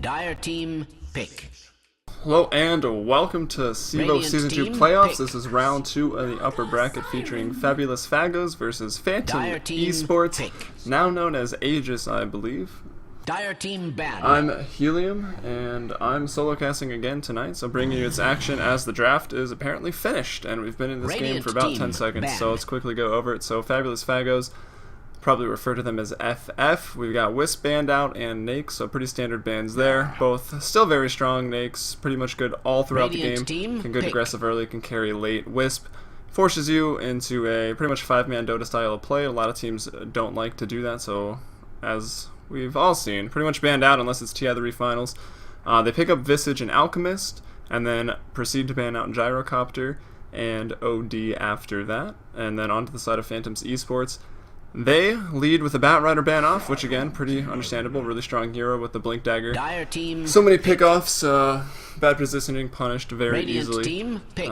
Dire team pick. Hello and welcome to CEVO Radiant Season 2 team playoffs. pick. This is round 2 of the upper bracket featuring Fabulous Fagos versus Dire team Phantoms.ESports, pick. now known as Aegis, I believe. Dire team ban. I'm Helium, and I'm solo casting again tonight, so bringing you its action as the draft is apparently finished, and we've been in this game Radiant for about team 10 seconds, banned. so let's quickly go over it. So Fabulous Fagos, probably refer to them as FF. We've got Wisp banned out and Nakes, so pretty standard bans there. Both still very strong. Nakes pretty much good all throughout Radiant the game. team Can good pick. aggressive early, can carry late. Wisp forces you into a pretty much 5-man Dota style of play. A lot of teams don't like to do that, so as we've all seen, pretty much banned out unless it's TI3 finals. They pick up Visage and Alchemist, and then proceed to ban out Gyrocopter and OD after that. And then onto the side of Phantoms.ESports. They lead with a Batrider ban off, which again, pretty understandable. Really strong hero with the Blink Dagger. Dire team. So many pickoffs, bad positioning, punished very Radiant easily. team pick.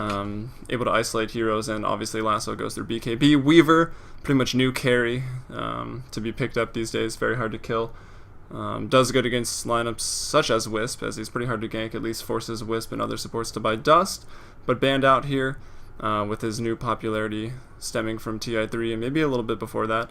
Able to isolate heroes, and obviously Lasso goes through BKB. Weaver, pretty much new carry to be picked up these days, very hard to kill. Does good against lineups such as Wisp, as he's pretty hard to gank, at least forces Wisp and other supports to buy dust, but banned out here with his new popularity stemming from TI3 and maybe a little bit before that.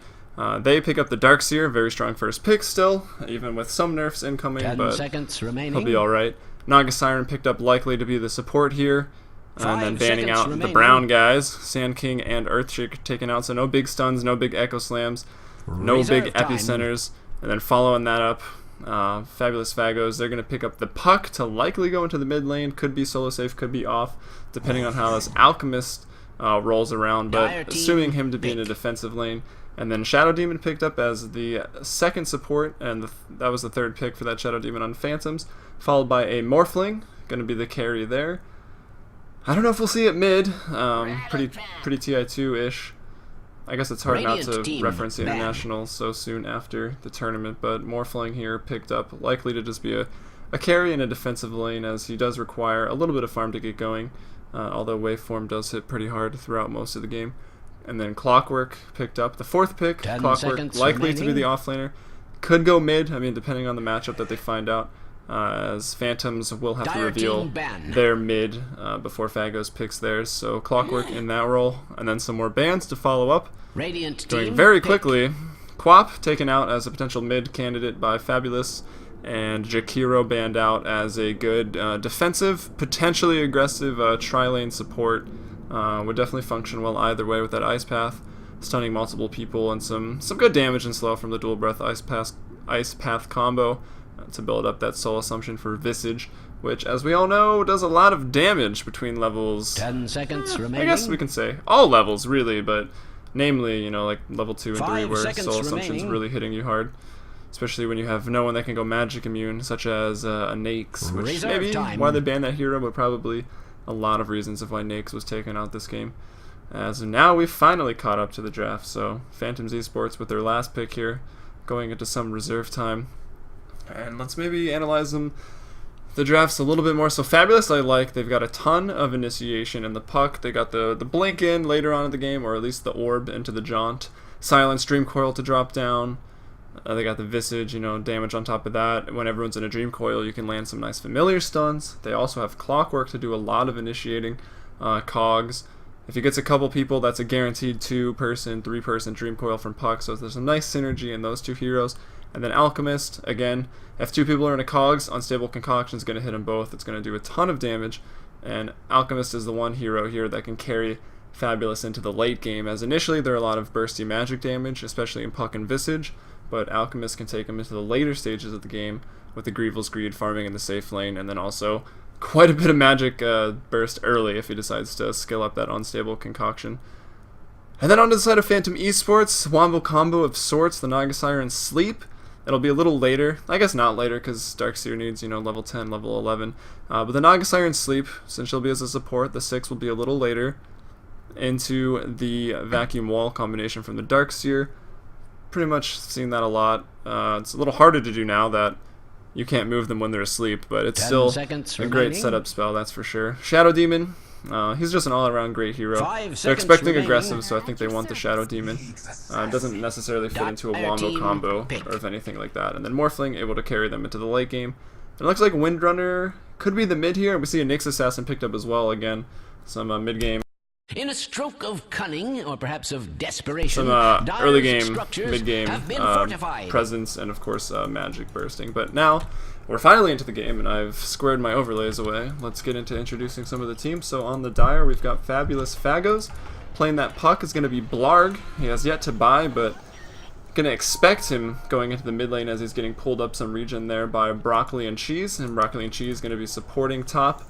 They pick up the Darkseer, very strong first pick still, even with some nerfs incoming, 10 but seconds remaining. he'll be alright. Naga Siren picked up likely to be the support here, and then 5 banning seconds out remaining. the brown guys. Sand King and Earthshake taken out, so no big stuns, no big Echo Slams, no Reserve big time. Epicenters. And then following that up, Fabulous Fagos, they're going to pick up the Puck to likely go into the mid lane. Could be solo safe, could be off, depending on how this Alchemist rolls around, Dire but team assuming him to be in a pick. defensive lane. And then Shadow Demon picked up as the second support, and that was the third pick for that Shadow Demon on Phantoms, followed by a Morphling, going to be the carry there. I don't know if we'll see it mid, pretty TI2-ish. I guess it's hard Radiant not to team reference the banned. Internationals so soon after the tournament, but Morphling here picked up, likely to just be a carry in a defensive lane, as he does require a little bit of farm to get going, although Waveform does hit pretty hard throughout most of the game. And then Clockwork picked up the fourth pick. 10 Clockwork seconds likely to be remaining. the offlaner. Could go mid, I mean, depending on the matchup that they find out, as Phantoms will have to Dire reveal team ban. their mid before Fagos picks theirs. So Clockwork in that role, and then some more bans to follow up. Radiant Going team very pick. quickly, Quap taken out as a potential mid candidate by Fabulous, and Jakiro banned out as a good defensive, potentially aggressive tri-lane support. Would definitely function well either way with that Ice Path, stunning multiple people, and some good damage and slow from the Dual Breath Ice Path combo to build up that Soul Assumption for Visage, which, as we all know, does a lot of damage between levels. 10 seconds remaining. I guess we can say all levels, really, but namely, you know, like level 2 and 3, 5 where seconds Soul Assumption's remaining. really hitting you hard. Especially when you have no one that can go magic immune, such as a Nakes, which Reserve maybe time. why they banned that hero, but probably a lot of reasons of why Nakes was taken out this game. As now we've finally caught up to the draft, so Phantoms.ESports with their last pick here, going into some reserve time. And let's maybe analyze them. The draft's a little bit more. So Fabulous, I like. They've got a ton of initiation in the Puck. They got the blink in later on in the game, or at least the orb into the jaunt. Silence, Dream Coil to drop down. They got the Visage, you know, damage on top of that. When everyone's in a Dream Coil, you can land some nice familiar stuns. They also have Clockwork to do a lot of initiating. Cogs. If he gets a couple people, that's a guaranteed 2-person, 3-person Dream Coil from Puck, so there's a nice synergy in those two heroes. And then Alchemist, again, if 2 people are in a Cogs, Unstable Concoction is going to hit them both. It's going to do a ton of damage, and Alchemist is the one hero here that can carry Fabulous into the late game, as initially there are a lot of bursty magic damage, especially in Puck and Visage, but Alchemist can take him into the later stages of the game with the Grievel's Greed farming in the safe lane, and then also quite a bit of magic burst early if he decides to skill up that Unstable Concoction. And then onto the side of Phantom.ESports, Wombo combo of sorts, the Naga Siren Sleep. It'll be a little later, I guess not later, because Darkseer needs, you know, level 10, level 11. But the Naga Siren Sleep, since she'll be as a support, the 6 will be a little later. Into the Vacuum Wall combination from the Darkseer. Pretty much seen that a lot. It's a little harder to do now that you can't move them when they're asleep, but it's 10 still seconds a great remaining. setup spell, that's for sure. Shadow Demon, he's just an all-around great hero. 5 They're seconds expecting remaining. aggressive, so I think they want the Shadow Demon. It doesn't necessarily fit into a Dire Wombo team combo pick. or anything like that. And then Morphling able to carry them into the late game. It looks like Windrunner could be the mid here. We see a Nyx Assassin picked up as well again. Some mid-game. In a stroke of cunning, or perhaps of desperation, Some early game, structures mid-game have been fortified. presence, and of course magic bursting. But now we're finally into the game, and I've squared my overlays away. Let's get into introducing some of the teams. So on the Dire, we've got Fabulous Fagos. Playing that puck is going to be Blarg. He has yet to buy, but going to expect him going into the mid lane as he's getting pulled up some region there by Broccoli and Cheese. And Broccoli and Cheese going to be supporting top.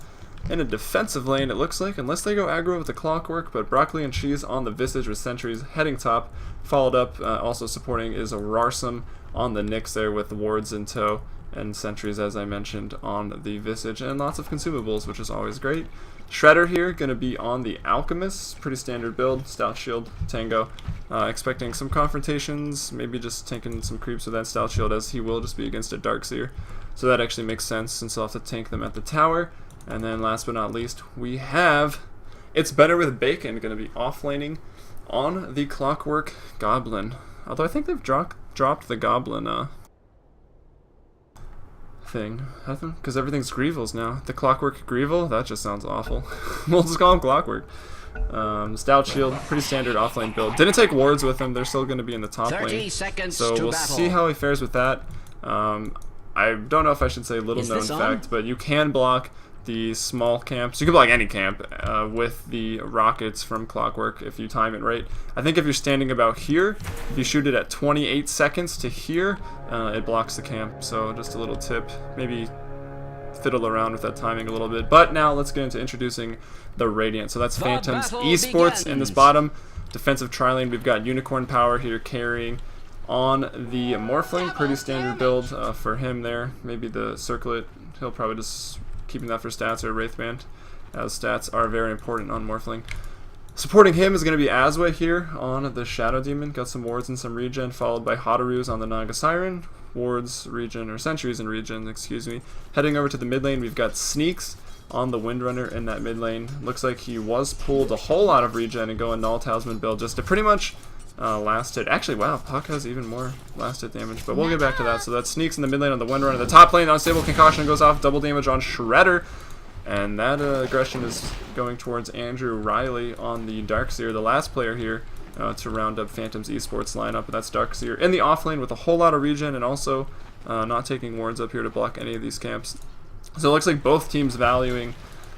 In a defensive lane, it looks like, unless they go aggro with the Clockwork, but Broccoli and Cheese on the Visage with sentries heading top. Followed up, also supporting is a Rarsum on the Nyx there with wards in tow and sentries, as I mentioned, on the Visage, and lots of consumables, which is always great. Shredder here, going to be on the Alchemist, pretty standard build, Stout Shield, Tango. Expecting some confrontations, maybe just tanking some creeps with that Stout Shield, as he will just be against a Darkseer. So that actually makes sense, since he'll have to tank them at the tower. And then last but not least, we have It's Better with Bacon, going to be offlaning on the Clockwork Goblin. Although I think they've dropped the Goblin thing, because everything's Greevils now. The Clockwork Greevil? That just sounds awful. We'll just call him Clockwork. Stout Shield, pretty standard offlane build. Didn't take wards with him, they're still going to be in the top 30 lane. seconds So to we'll battle. see how he fares with that. I don't know if I should say little Is known this on? fact, but you can block the small camps. You can block any camp with the rockets from Clockwork if you time it right. I think if you're standing about here, if you shoot it at 28 seconds to here, it blocks the camp. So just a little tip. Maybe fiddle around with that timing a little bit. But now let's get into introducing the Radiant. So that's The Phantoms.ESports in this begins. bottom. Defensive tri-lane, we've got Unicorn Power here carrying on the Morphling. Pretty standard build for him there. Maybe the Circlet, he'll probably just keeping that for stats, or Wraithband, as stats are very important on Morphling. Supporting him is going to be Azwa here on the Shadow Demon. Got some wards and some regen, followed by Hotaru's on the Naga Siren. Wards, regen, or sentries and regen, excuse me. Heading over to the mid lane, we've got Sneaks on the Windrunner in that mid lane. Looks like he was pulled a whole lot of regen and going Null Talisman build just to pretty much last hit. Actually, wow, Puck has even more last hit damage, but we'll get back to that. So that Sneaks in the mid lane on the Windrunner. The top lane, Unstable Concoction goes off, double damage on Shredder. And that aggression is going towards Andrew Riley on the Darkseer, the last player here to round up Phantoms.ESports lineup. That's Darkseer in the offlane with a whole lot of regen, and also not taking wards up here to block any of these camps. So it looks like both teams valuing,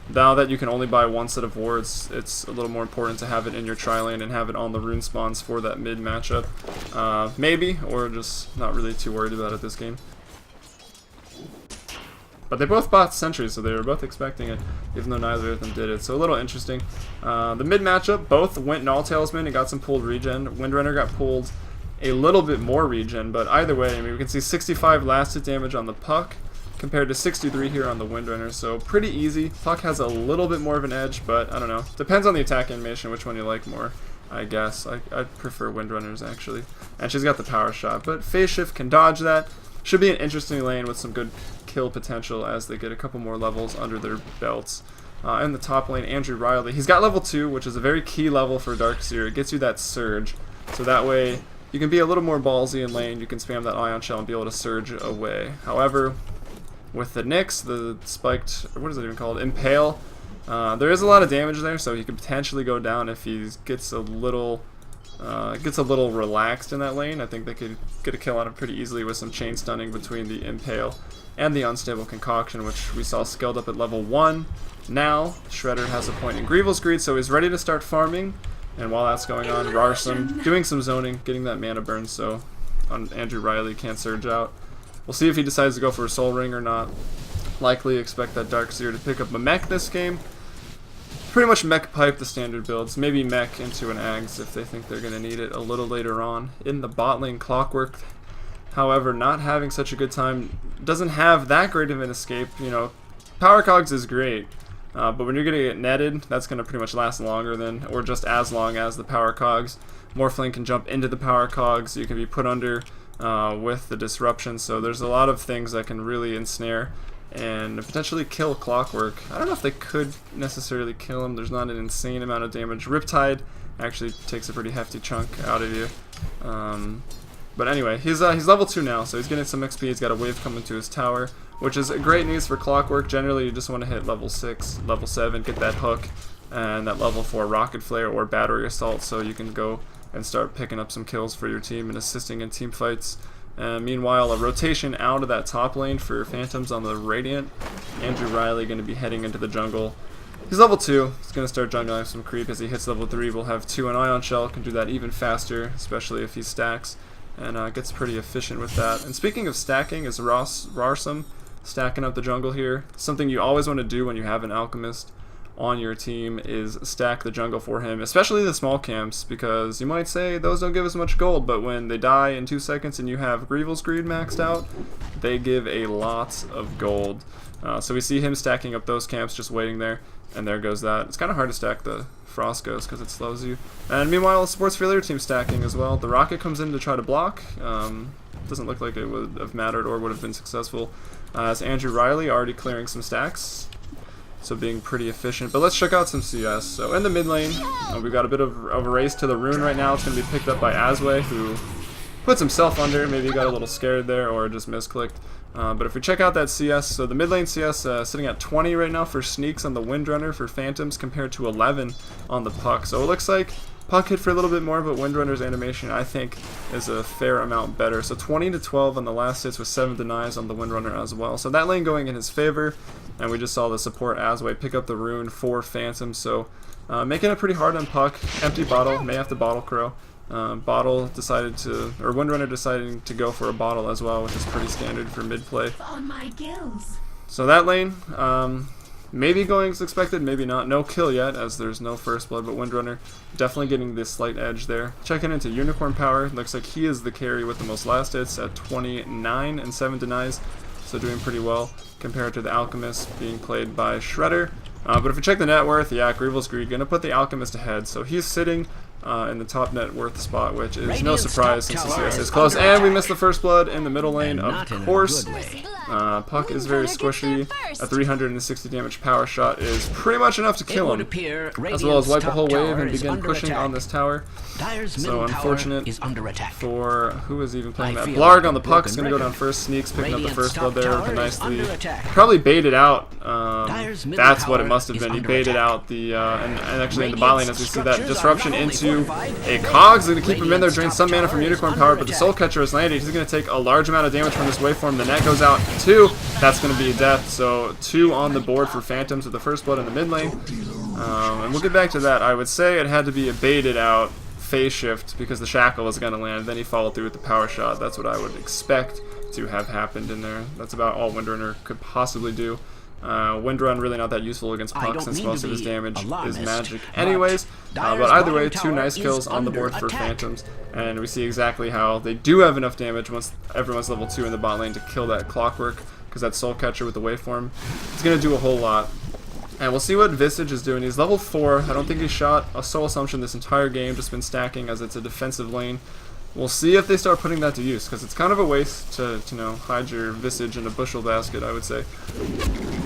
now that you can only buy one set of wards, it's a little more important to have it in your tri-lane and have it on the rune spawns for that mid matchup. Maybe, or just not really too worried about it this game. But they both bought sentries, so they were both expecting it, even though neither of them did it. So a little interesting. The mid matchup, both went Null Talisman and got some pulled regen. Windrunner got pulled a little bit more regen, but either way, I mean, we can see 65 last hit damage on the Puck compared to 63 here on the Windrunner, so pretty easy. Puck has a little bit more of an edge, but I don't know. Depends on the attack animation, which one you like more, I guess. I prefer Windrunners, actually. And she's got the power shot, but Phase Shift can dodge that. Should be an interesting lane with some good kill potential as they get a couple more levels under their belts. In the top lane, Andrew Riley. He's got level 2, which is a very key level for Darkseer. It gets you that surge, so that way you can be a little more ballsy in lane. You can spam that Ion Shell and be able to surge away. However, with the Nyx, the spiked, what is it even called? Impale. There is a lot of damage there, so he could potentially go down if he gets a little relaxed in that lane. I think they could get a kill on him pretty easily with some chain stunning between the Impale and the Unstable Concoction, which we saw scaled up at level 1. Now, Shredder has a point in Greevil's Greed, so he's ready to start farming. And while that's going on, Rarsum doing some zoning, getting that mana burn, so Andrew Riley can't surge out. We'll see if he decides to go for a Soul Ring or not. Likely expect that Darkseer to pick up a mech this game. Pretty much mech pipe the standard builds. Maybe mech into an Ags if they think they're going to need it a little later on. In the bot lane, Clockwork, however, not having such a good time. Doesn't have that great of an escape. You know, Power Cogs is great. But when you're going to get netted, that's going to pretty much last longer than, or just as long as the Power Cogs. Morphling can jump into the Power Cogs. You can be put under with the disruption, so there's a lot of things that can really ensnare and potentially kill Clockwork. I don't know if they could necessarily kill him. There's not an insane amount of damage. Riptide actually takes a pretty hefty chunk out of you. But anyway, he's level 2 now, so he's getting some XP. He's got a wave coming to his tower. which is great news for Clockwork. Generally, you just want to hit level 6, level 7, get that hook, and that level 4 Rocket Flare or Battery Assault, so you can go and start picking up some kills for your team and assisting in team fights. Meanwhile, a rotation out of that top lane for Phantoms on the Radiant. Andrew Riley going to be heading into the jungle. He's level 2. He's going to start jungling some creep. As he hits level 3, we'll have 2 an Ion Shell. Can do that even faster, especially if he stacks. And gets pretty efficient with that. And speaking of stacking, is Rarsum stacking up the jungle here. Something you always want to do when you have an Alchemist on your team is stack the jungle for him, especially the small camps, because you might say those don't give as much gold, but when they die in 2 seconds and you have Greevil's Greed maxed out, they give a lot of gold. So we see him stacking up those camps, just waiting there, and there goes that. It's kind of hard to stack the Frost Ghost because it slows you. And meanwhile, Sports Failure team stacking as well. The Rocket comes in to try to block. Doesn't look like it would have mattered or would have been successful. As Andrew Riley already clearing some stacks, so being pretty efficient. But let's check out some CS. So in the mid lane, we've got a bit of a race to the rune right now. It's going to be picked up by Asway, who puts himself under. Maybe he got a little scared there or just misclicked. But if we check out that CS, so the mid lane CS sitting at 20 right now for sneaks on the Windrunner for Phantoms compared to 11 on the Puck. So it looks like Puck hit for a little bit more, but Windrunner's animation, I think, is a fair amount better. So 20 to 12 on the last hits with 7 denies on the Windrunner as well. So that lane going in his favor, and we just saw the support Asway pick up the rune for Phantoms. So making it pretty hard on Puck. Empty bottle, may have to bottle Crow. Bottle decided to, or Windrunner deciding to go for a bottle as well, which is pretty standard for mid play. So that lane, maybe going as expected, maybe not. No kill yet, as there's no first blood, but Windrunner definitely getting this slight edge there. Checking into Unicorn Power, looks like he is the carry with the most last hits at 29 and 7 denies, so doing pretty well compared to the Alchemist being played by Shredder. But if we check the net worth, yeah, Greevil's Greed gonna put the Alchemist ahead, so he's sitting in the top net worth spot, which is no surprise since the CS is close. And we missed the first blood in the middle lane, of course. Puck is very squishy. A 360 damage power shot is pretty much enough to kill him, as well as wipe a whole wave and begin pushing on this tower. So unfortunate for who is even playing that. Blarg on the Puck is going to go down first. Sneaks picking up the first blood there with a nice lead. Probably baited out. That's what it must have been. He baited out the and actually in the bot lane, as we see that disruption into a Cogs. Going to keep him in there, drain some mana from Unicorn Power, but the Soul Catcher is landed. He's going to take a large amount of damage from this waveform. The net goes out 2. That's going to be a death. So 2 on the board for Phantoms with the first blood in the mid lane. And we'll get back to that. I would say it had to be a baited out phase shift because the Shackle was going to land. Then he followed through with the power shot. That's what I would expect to have happened in there. That's about all Windrunner could possibly do. Windrun really not that useful against Puck since most of his damage is magic anyways. But either way, 2 nice kills on the board for Phantoms, and we see exactly how they do have enough damage once everyone's level 2 in the bot lane to kill that Clockwork, because that Soul Catcher with the waveform is going to do a whole lot. And we'll see what Visage is doing. He's level 4. I don't think he's shot a Soul Assumption this entire game, just been stacking as it's a defensive lane. We'll see if they start putting that to use, because it's kind of a waste to, hide your Visage in a bushel basket, I would say.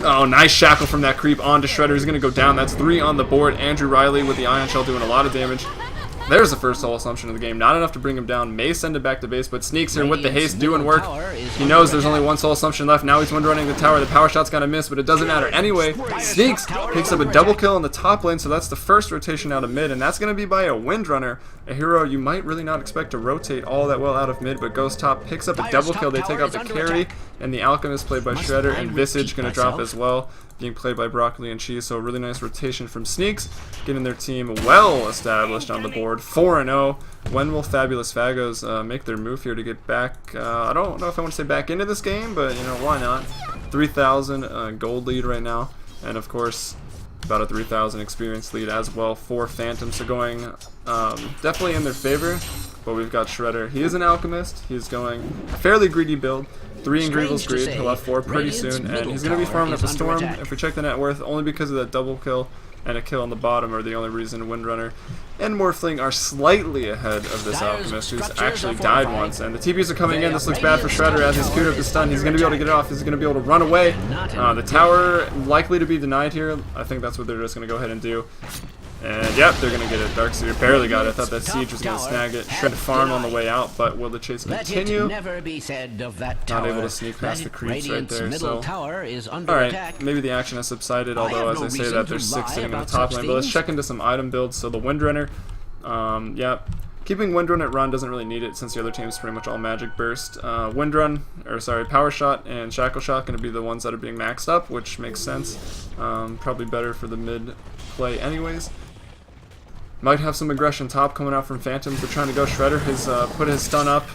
Oh, nice Shackle from that creep onto Shredder. He's going to go down. That's 3 on the board. Andrew Riley with the Ion Shell doing a lot of damage. There's the first Soul Assumption of the game. Not enough to bring him down. May send it back to base, but Sneaks here with the haste doing work. He knows there's only 1 Soul Assumption left. Now he's windrunning the tower. The power shot's got to miss, but it doesn't matter. Anyway, Sneaks picks up a double kill in the top lane, so that's the first rotation out of mid, and that's going to be by a Windrunner, a hero you might really not expect to rotate all that well out of mid, but Ghost Top picks up a double kill. They take out the carry, and the Alchemist played by Shredder, and Visage going to drop as well, being played by Broccoli and Cheese. So a really nice rotation from Sneaks, getting their team well established on the board, 4-0. When will Fabulous Fagos make their move here to get back? I don't know if I want to say back into this game, but why not? 3,000 gold lead right now, and of course about a 3,000 experience lead as well for Phantoms. So going definitely in their favor. But we've got Shredder. He is an Alchemist. He's going a fairly greedy build. 3 in Greevil's Greed. He'll have 4 pretty soon, and he's going to be farming up a Storm. If we check the net worth, only because of that double kill and a kill on the bottom are the only reason Windrunner and Morphling are slightly ahead of this Alchemist, who's actually died once. And the TPs are coming in. This looks bad for Shredder as he's queued up the stun. He's going to be able to get it off. He's going to be able to run away. The tower likely to be denied here. I think that's what they're just going to go ahead and do. And yep, they're going to get it. Darkseer barely got it. I thought that Siege was going to snag it. Shred farm on the way out, but will the chase continue? Not able to sneak past the creeps right there. So, alright, maybe the action has subsided, although as I say that, there's 6 sitting in the top lane. But let's check into some item builds. So the Windrunner, yep. Keeping Windrun at run doesn't really need it since the other team's pretty much all magic burst. Power Shot and Shackle Shot going to be the ones that are being maxed up, which makes sense. Probably better for the mid play anyways. Might have some aggression top coming out from Phantoms. They're trying to go Shredder. Put his stun up.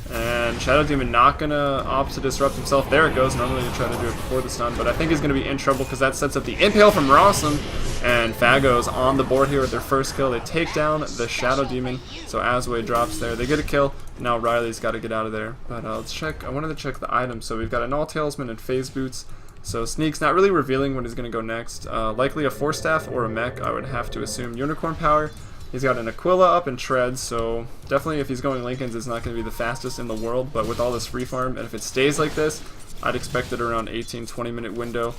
And Shadow Demon not going to opt to disrupt himself. There it goes. Normally you try to do it before the stun, but I think he's going to be in trouble because that sets up the Impale from Rawsome. And Fago's on the board here with their first kill. They take down the Shadow Demon. So Asway drops there. They get a kill. Now Riley's got to get out of there. But let's check. I wanted to check the items. So we've got an All Talisman and Phase Boots. So Sneak's not really revealing what he's going to go next. Likely a Force Staff or a Mech, I would have to assume. Unicorn Power. He's got an Aquila up and Tread, so definitely if he's going Lincolns, it's not going to be the fastest in the world, but with all this free farm, and if it stays like this, I'd expect it around 18-20 minute window.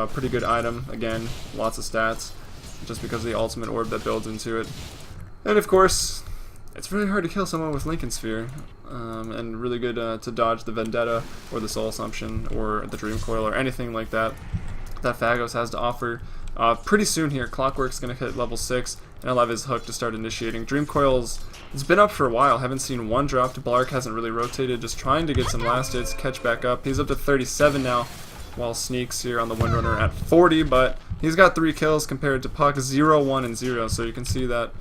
Pretty good item, again, lots of stats, just because of the ultimate orb that builds into it. And of course, it's really hard to kill someone with Lincoln Sphere, and really good to dodge the Vendetta, or the Soul Assumption, or the Dream Coil, or anything like that that Phagos has to offer. Pretty soon here, Clockwork's going to hit level 6, and I'll have his hook to start initiating. Dream Coil's, it's been up for a while, haven't seen one drop. Blark hasn't really rotated, just trying to get some last hits, catch back up. He's up to 37 now, while Sneaks here on the Windrunner at 40, but he's got 3 kills compared to Puck, 0, 1, and 0, so you can see that,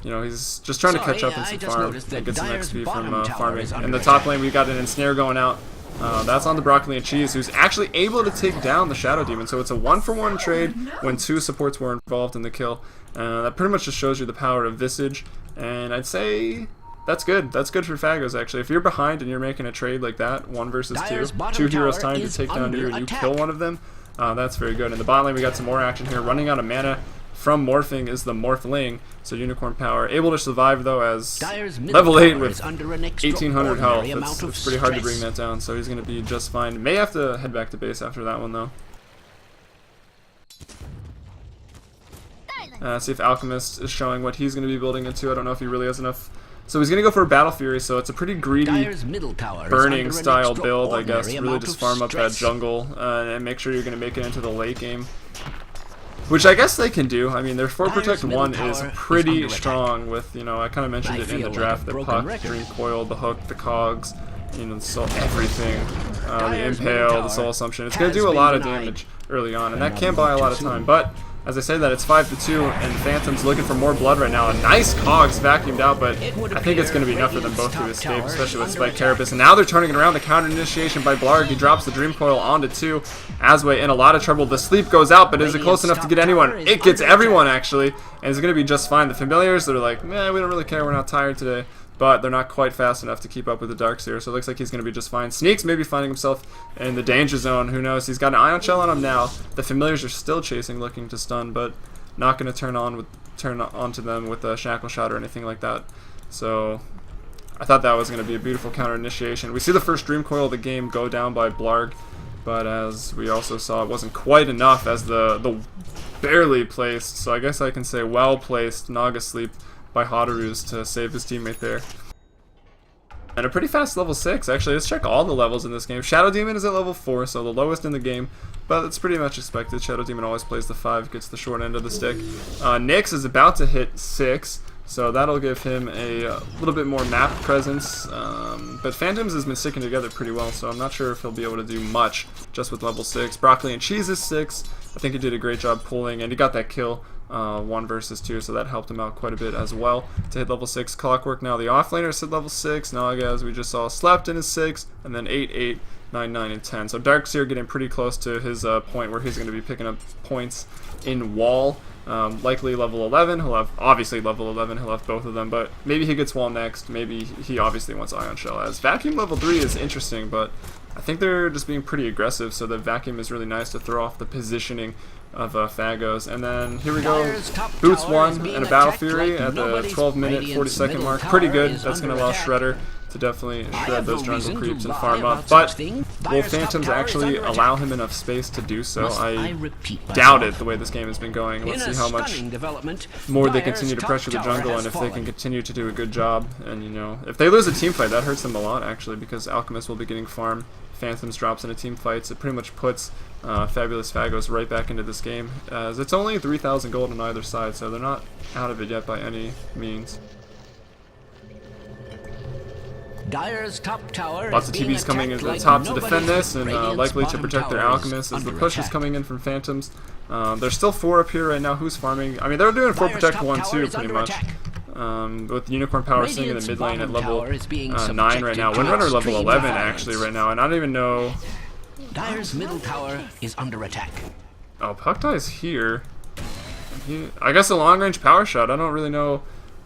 you know, he's just trying to catch up in some farm and get some XP from farming. In the top lane, we've got an Ensnare going out. That's on the Broccoli and Cheese, who's actually able to take down the Shadow Demon. So it's a 1-for-1 trade when 2 supports were involved in the kill. That pretty much just shows you the power of Visage. And I'd say that's good. That's good for Phagos, actually. If you're behind and you're making a trade like that, 1 versus 2, 2 heroes time to take down you and you kill one of them, that's very good. In the bot lane, we got some more action here. Running out of mana from morphing is the Morphling, so Unicorn Power. Able to survive, though, as level 8 with 1800 health. It's pretty hard to bring that down, so he's going to be just fine. May have to head back to base after that one, though. See if Alchemist is showing what he's going to be building into. I don't know if he really has enough. So he's going to go for a Battle Fury, so it's a pretty greedy burning style build, I guess. Really just farm up that jungle and make sure you're going to make it into the late game. Which I guess they can do. I mean, their 4 Protect 1 is pretty strong with, you know, I kind of mentioned it in the draft, the Puck, Dream Coil, the Hook, the Cogs, you know, everything, the Impale, the Soul Assumption. It's going to do a lot of damage early on, and that can buy a lot of time, but as I say that, it's 5-2, and Phantom's looking for more blood right now. A nice Cogs vacuumed out, but I think it's going to be enough for them both to escape, especially with Spike Carapace. And now they're turning it around. The counter initiation by Blarg. He drops the Dream Coil onto 2. Asway in a lot of trouble. The sleep goes out, but is it close enough to get anyone? It gets everyone, actually, and it's going to be just fine. The Familiars, they're like, man, we don't really care. We're not tired today. But they're not quite fast enough to keep up with the Darkseer, so it looks like he's going to be just fine. Sneaks maybe finding himself in the danger zone. Who knows? He's got an Ion Shell on him now. The Familiars are still chasing, looking to stun, but not going to turn onto them with a Shackle Shot or anything like that. So I thought that was going to be a beautiful counter initiation. We see the first Dream Coil of the game go down by Blarg, but as we also saw, it wasn't quite enough as the barely placed, so I guess I can say well placed Naga Sleep by Hotaru's to save his teammate there. And a pretty fast level 6, actually. Let's check all the levels in this game. Shadow Demon is at level 4, so the lowest in the game, but it's pretty much expected. Shadow Demon always plays the 5, gets the short end of the stick. Nyx is about to hit 6, so that'll give him a little bit more map presence. But Phantoms has been sticking together pretty well, so I'm not sure if he'll be able to do much just with level 6. Broccoli and Cheese is 6. I think he did a great job pulling, and he got that kill. 1 versus 2, so that helped him out quite a bit as well to hit level 6. Clockwork now the offlaner at level 6. Naga, as we just saw, slept in his 6, and then 8, 8, 9, 9, and 10. So Darkseer getting pretty close to his point where he's going to be picking up points in Wall. Likely level 11. He'll have, obviously level 11, he'll have both of them, but maybe he gets Wall next. Maybe he obviously wants Ion Shell. As Vacuum level 3 is interesting, but I think they're just being pretty aggressive, so the Vacuum is really nice to throw off the positioning of Phagos. And then here we go, Boots 1 and a Battle Fury at the 12-minute, 40-second mark. Pretty good. That's going to allow Shredder to definitely shred those jungle creeps and farm up. But will Phantoms actually allow him enough space to do so? I doubt it, the way this game has been going. Let's see how much more they continue to pressure the jungle, and if they can continue to do a good job. And, you know, if they lose a team fight, that hurts them a lot, actually, because Alchemist will be getting farm. Phantoms drops into team fights. It pretty much puts Fabulous Phagos right back into this game, as it's only 3,000 gold on either side, so they're not out of it yet by any means. Dire's top tower Lots of TVs coming in the top to defend this, and likely to protect their Alchemist as the push is coming in from Phantoms. There's still 4 up here right now. Who's farming? I mean, they're doing 4 protect 1 too, pretty much. With Unicorn Power sitting in the mid lane at level 9 right now. Windrunner level 11 actually right now, and I don't even know. Dire's middle tower is under attack. Oh, Puckdie's here. I guess a long range power shot. I don't really know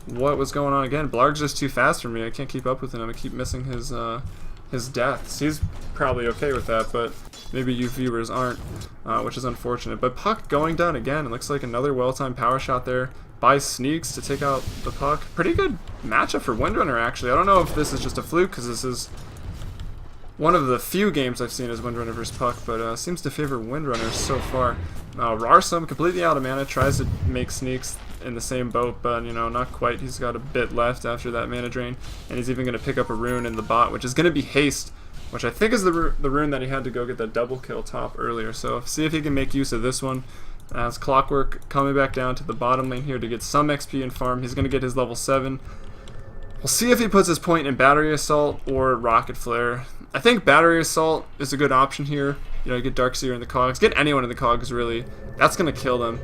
what was going on again. Blarg's just too fast for me. I can't keep up with him. I keep missing his deaths. He's probably okay with that, but maybe you viewers aren't, which is unfortunate. But Puck going down again. It looks like another well-timed power shot there by Sneaks to take out the Puck. Pretty good matchup for Windrunner, actually. I don't know if this is just a fluke, because this is one of the few games I've seen as Windrunner versus Puck, but seems to favor Windrunner so far. Rarsum, completely out of mana, tries to make Sneaks in the same boat, but, you know, not quite. He's got a bit left after that mana drain, and he's even going to pick up a rune in the bot, which is going to be Haste, which I think is the rune that he had to go get that double kill top earlier. So see if he can make use of this one. As Clockwork coming back down to the bottom lane here to get some XP and farm. He's going to get his level 7. We'll see if he puts his point in Battery Assault or Rocket Flare. I think Battery Assault is a good option here. You know, get Darkseer in the cogs. Get anyone in the cogs, really. That's going to kill them.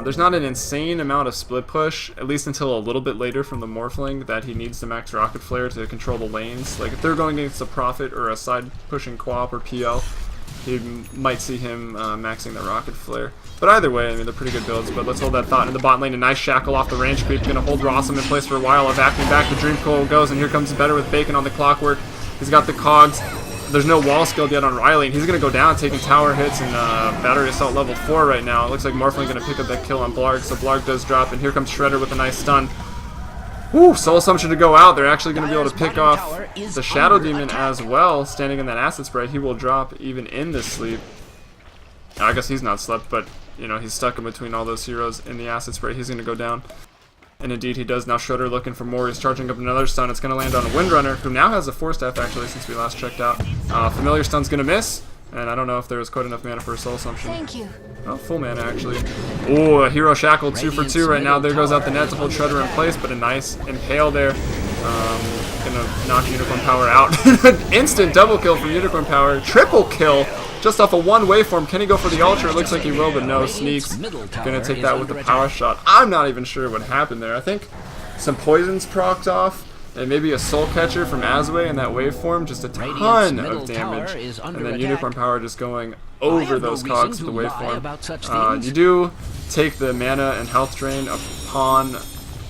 There's not an insane amount of split push, at least until a little bit later from the Morphling, that he needs to max Rocket Flare to control the lanes. Like, if they're going against a Prophet or a side-pushing Quap or PL, you might see him maxing the Rocket Flare. But either way, I mean, they're pretty good builds. But let's hold that thought in the bot lane. A nice shackle off the range creep. Going to hold Rossum in place for a while. Evacuating back. The Dream Coil goes, and here comes Better with Bacon on the Clockwork. He's got the cogs. There's no wall skilled yet on Riley, and he's going to go down, taking tower hits and Battery Assault level 4 right now. It looks like Morphling going to pick up that kill on Blarg, so Blarg does drop, and here comes Shredder with a nice stun. Woo, Soul Assumption to go out. They're actually going to be able to pick off the Shadow Demon as well, standing in that Acid Spray. He will drop even in this sleep. I guess he's not slept, but, you know, he's stuck in between all those heroes in the Acid Spray. He's going to go down. And indeed he does. Now Shredder looking for more. He's charging up another stun. It's going to land on a Windrunner, who now has a 4-staff actually since we last checked out. Familiar Stun's going to miss, and I don't know if there was quite enough mana for a Soul Assumption. Thank you. Oh, full mana actually. Ooh, a Hero Shackle 2 for 2 right now. There goes out the net to hold Shredder in place, but a nice Impale there. Gonna knock Unicorn Power out. Instant double kill from Unicorn Power. Triple kill just off of one waveform. Can he go for the Ultra? It looks like he will, but no. Sneaks gonna take that with the power shot. I'm not even sure what happened there. I think some poisons procced off, and maybe a Soul Catcher from Azway in that waveform. Just a ton of damage. And then Unicorn Power just going over those cogs with the waveform. You do take the mana and health drain upon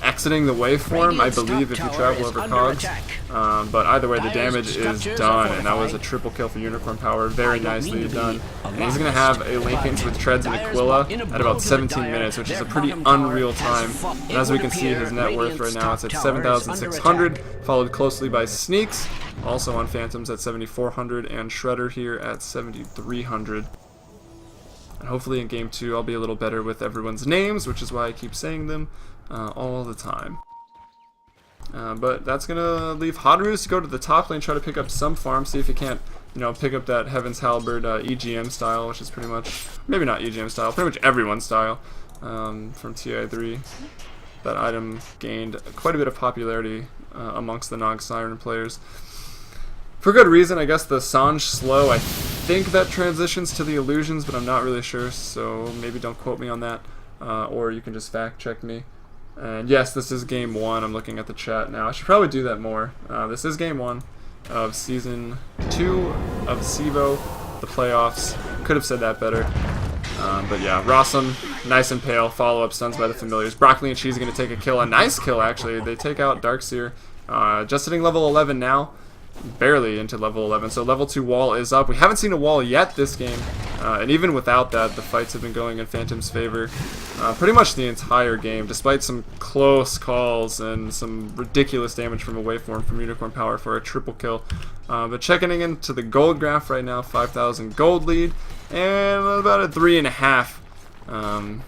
exiting the waveform, I believe, if you travel over cogs. But either way, the damage is done, and that was a triple kill for Unicorn Power. Very nicely done. And he's going to have a Linkage with Treads and Aquila at about 17 minutes, which is a pretty unreal time. And as we can see, his net worth right now is at 7,600, followed closely by Sneaks, also on Phantoms at 7,400, and Shredder here at 7,300. And hopefully in Game 2 I'll be a little better with everyone's names, which is why I keep saying them all the time. But that's going to leave Hadrus to go to the top lane, try to pick up some farm, see if he can't, you know, pick up that Heaven's Halberd EGM style, which is pretty much, maybe not EGM style, pretty much everyone's style from TI3. That item gained quite a bit of popularity amongst the Nog Siren players. For good reason. I guess the Sange slow, I think that transitions to the illusions, but I'm not really sure, so maybe don't quote me on that, or you can just fact check me. And yes, this is game 1. I'm looking at the chat now. I should probably do that more. This is game 1 of season 2 of CEVO, the playoffs. Could have said that better. But yeah, Rossum, nice Impale, follow-up stuns by the Familiars. Broccoli and Cheese are going to take a kill. A nice kill, actually. They take out Darkseer. Just hitting level 11 now. barely into level 11. So level 2 wall is up. We haven't seen a wall yet this game, and even without that, the fights have been going in Phantom's favor pretty much the entire game, despite some close calls and some ridiculous damage from a waveform from Unicorn Power for a triple kill. But checking into the gold graph right now, 5,000 gold lead, and about a 3.5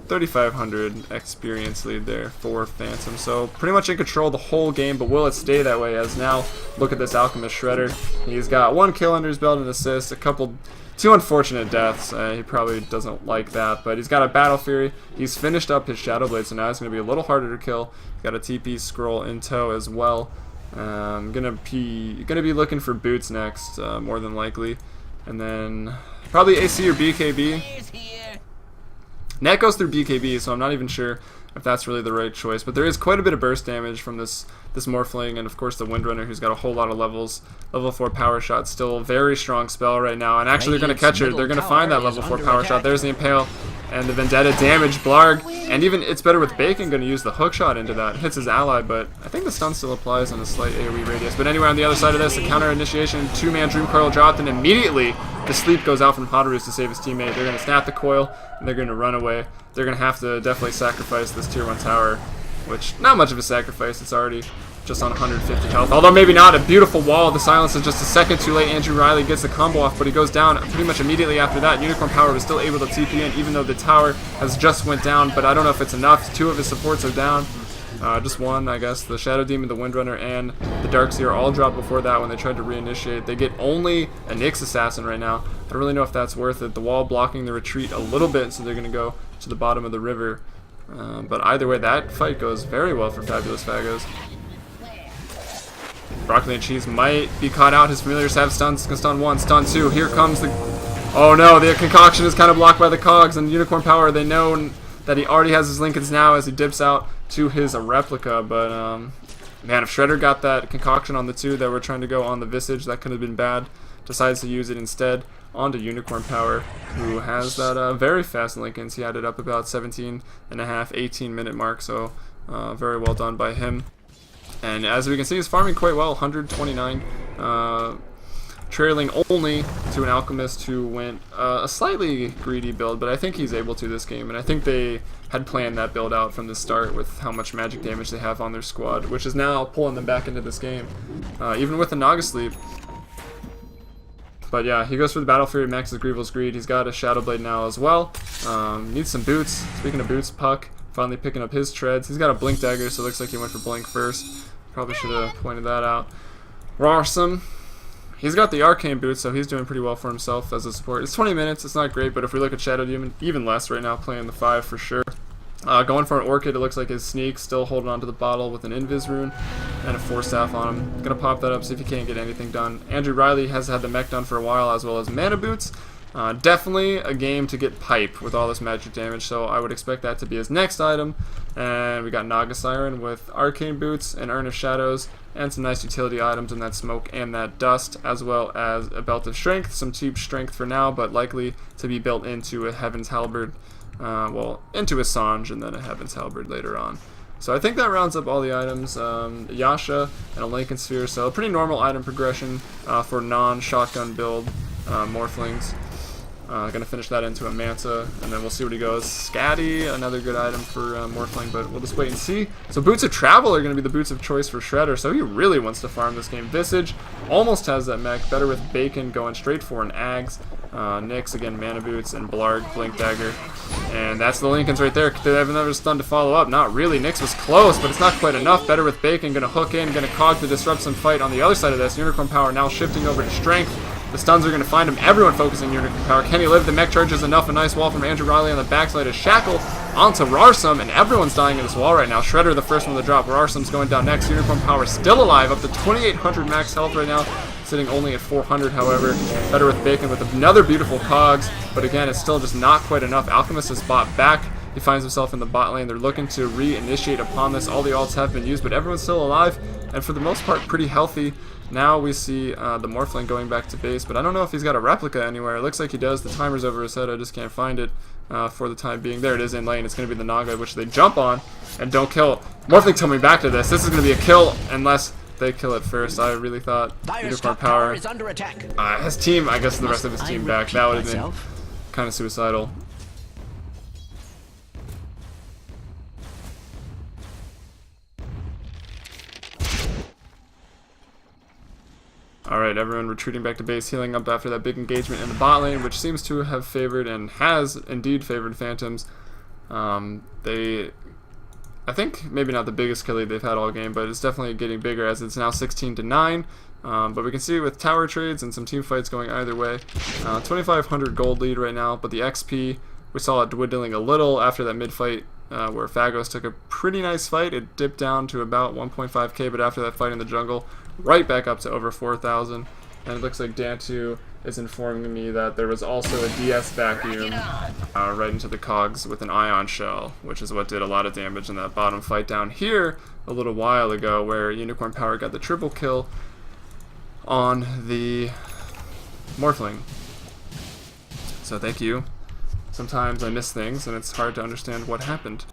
3,500 experience lead there for Phantom. So pretty much in control the whole game, but will it stay that way? As now, look at this Alchemist Shredder. He's got 1 kill under his belt, an assist, two unfortunate deaths. He probably doesn't like that, but he's got a Battle Fury. He's finished up his Shadow Blade, so now it's going to be a little harder to kill. Got a TP scroll in tow as well. Gonna be looking for boots next, more than likely, and then probably AC or BKB. Net goes through BKB, so I'm not even sure if that's really the right choice. But there is quite a bit of burst damage from this Morphling, and of course the Windrunner, who's got a whole lot of levels. Level 4 Power Shot, still a very strong spell right now. And actually they're going to catch her. They're going to find that level 4 Power Shot. There's the Impale and the Vendetta damage. Blarg, and even It's Better With Bacon, going to use the hook shot into that. Hits his ally, but I think the stun still applies on a slight AoE radius. But anyway, on the other side of this, the counter initiation, 2-man Dream Coil dropped, and immediately the sleep goes out from Hotaroos to save his teammate. They're going to snap the coil, and they're going to run away. They're going to have to definitely sacrifice this tier 1 tower, which, not much of a sacrifice. It's already just on 150 health. Although maybe not. A beautiful wall. The silence is just a second too late. Andrew Riley gets the combo off, but he goes down pretty much immediately after that. Unicorn Power was still able to TP in, even though the tower has just went down, but I don't know if it's enough. 2 of his supports are down. Just 1, I guess. The Shadow Demon, the Windrunner, and the Darkseer all dropped before that when they tried to reinitiate. They get only a Nyx Assassin right now. I don't really know if that's worth it. The wall blocking the retreat a little bit, so they're going to go to the bottom of the river. But either way, that fight goes very well for Fabulous Fagos. Broccoli and Cheese might be caught out. His familiars have stuns. Stun 1, stun 2. Here comes the... Oh no, the concoction is kind of blocked by the cogs, and Unicorn Power, they know that he already has his Lincolns now as he dips out to his replica. But man, if Shredder got that concoction on the 2 that were trying to go on the Visage, that could have been bad. Decides to use it instead onto Unicorn Power, who has that very fast Lincolns. He had it up about 17.5, 18-minute mark, so very well done by him. And as we can see, he's farming quite well, 129, trailing only to an Alchemist who went a slightly greedy build, but I think he's able to this game, and I think they had planned that build out from the start with how much magic damage they have on their squad, which is now pulling them back into this game, even with the Naga Sleep. But yeah, he goes for the Battle Fury, maxes Grievel's Greed. He's got a Shadow Blade now as well. Needs some boots. Speaking of boots, Puck finally picking up his treads. He's got a Blink Dagger, so it looks like he went for Blink first. Probably should have pointed that out. Rarsum, he's got the Arcane Boots, so he's doing pretty well for himself as a support. It's 20 minutes, it's not great, but if we look at Shadow Demon, even less right now, playing the 5 for sure. Going for an Orchid, it looks like his Sneak, still holding onto the bottle with an Invis Rune and a Force Staff on him. Gonna pop that up, see if he can't get anything done. Andrew Riley has had the mech done for a while, as well as Mana Boots. Definitely a game to get Pipe with all this magic damage, so I would expect that to be his next item. And we got Naga Siren with Arcane Boots and Urn of Shadows, and some nice utility items in that Smoke and that Dust, as well as a Belt of Strength, some cheap strength for now, but likely to be built into a Heaven's Halberd, well, into a Sange and then a Heaven's Halberd later on. So I think that rounds up all the items. Yasha and a Lincoln Sphere, so a pretty normal item progression for non-shotgun build Morphlings. Gonna finish that into a Manta, and then we'll see what he goes. Scatty, another good item for Morphling, but we'll just wait and see. So Boots of Travel are gonna be the boots of choice for Shredder, so he really wants to farm this game. Visage almost has that mech, Better With Bacon going straight for an Ags. Nyx, again, Mana Boots, and Blarg, Blink Dagger. And that's the Lincolns right there. They have another stun to follow up. Not really. Nyx was close, but it's not quite enough. Better With Bacon, gonna hook in, gonna cog to disrupt some fight on the other side of this. Unicorn Power now shifting over to Strength. The stuns are going to find him. Everyone focusing Unicorn Power. Can he live? The mech charge is enough. A nice wall from Andrew Riley on the backside of Shackle onto Rarsum, and everyone's dying in this wall right now. Shredder the first one to drop. Rarsum's going down next. Unicorn Power still alive, up to 2,800 max health right now. Sitting only at 400, however. Better With Bacon with another beautiful cogs, but again, it's still just not quite enough. Alchemist is bought back. He finds himself in the bot lane. They're looking to re-initiate upon this. All the ults have been used, but everyone's still alive, and for the most part, pretty healthy. Now we see the Morphling going back to base, but I don't know if he's got a replica anywhere. It looks like he does. The timer's over his head. I just can't find it for the time being. There it is in lane. It's going to be the Naga, which they jump on and don't kill. Morphling coming back to this. This is going to be a kill unless they kill it first. I really thought Dire's Unicorn top tower Power, is under attack. his team, I guess the rest of his team back, that would have been kind of suicidal. Alright, everyone retreating back to base, healing up after that big engagement in the bot lane, which seems to have favored and has indeed favored Phantoms. I think maybe not the biggest kill lead they've had all game, but it's definitely getting bigger as it's now 16-9. But we can see with tower trades and some team fights going either way. 2,500 gold lead right now, but the XP, we saw it dwindling a little after that mid fight where Phagos took a pretty nice fight. It dipped down to about 1.5k, but after that fight in the jungle, right back up to over 4,000. And it looks like Dantu is informing me that there was also a DS vacuum right into the cogs with an ion shell, which is what did a lot of damage in that bottom fight down here a little while ago, where Unicorn Power got the triple kill on the Morphling. So thank you. Sometimes I miss things and it's hard to understand what happened.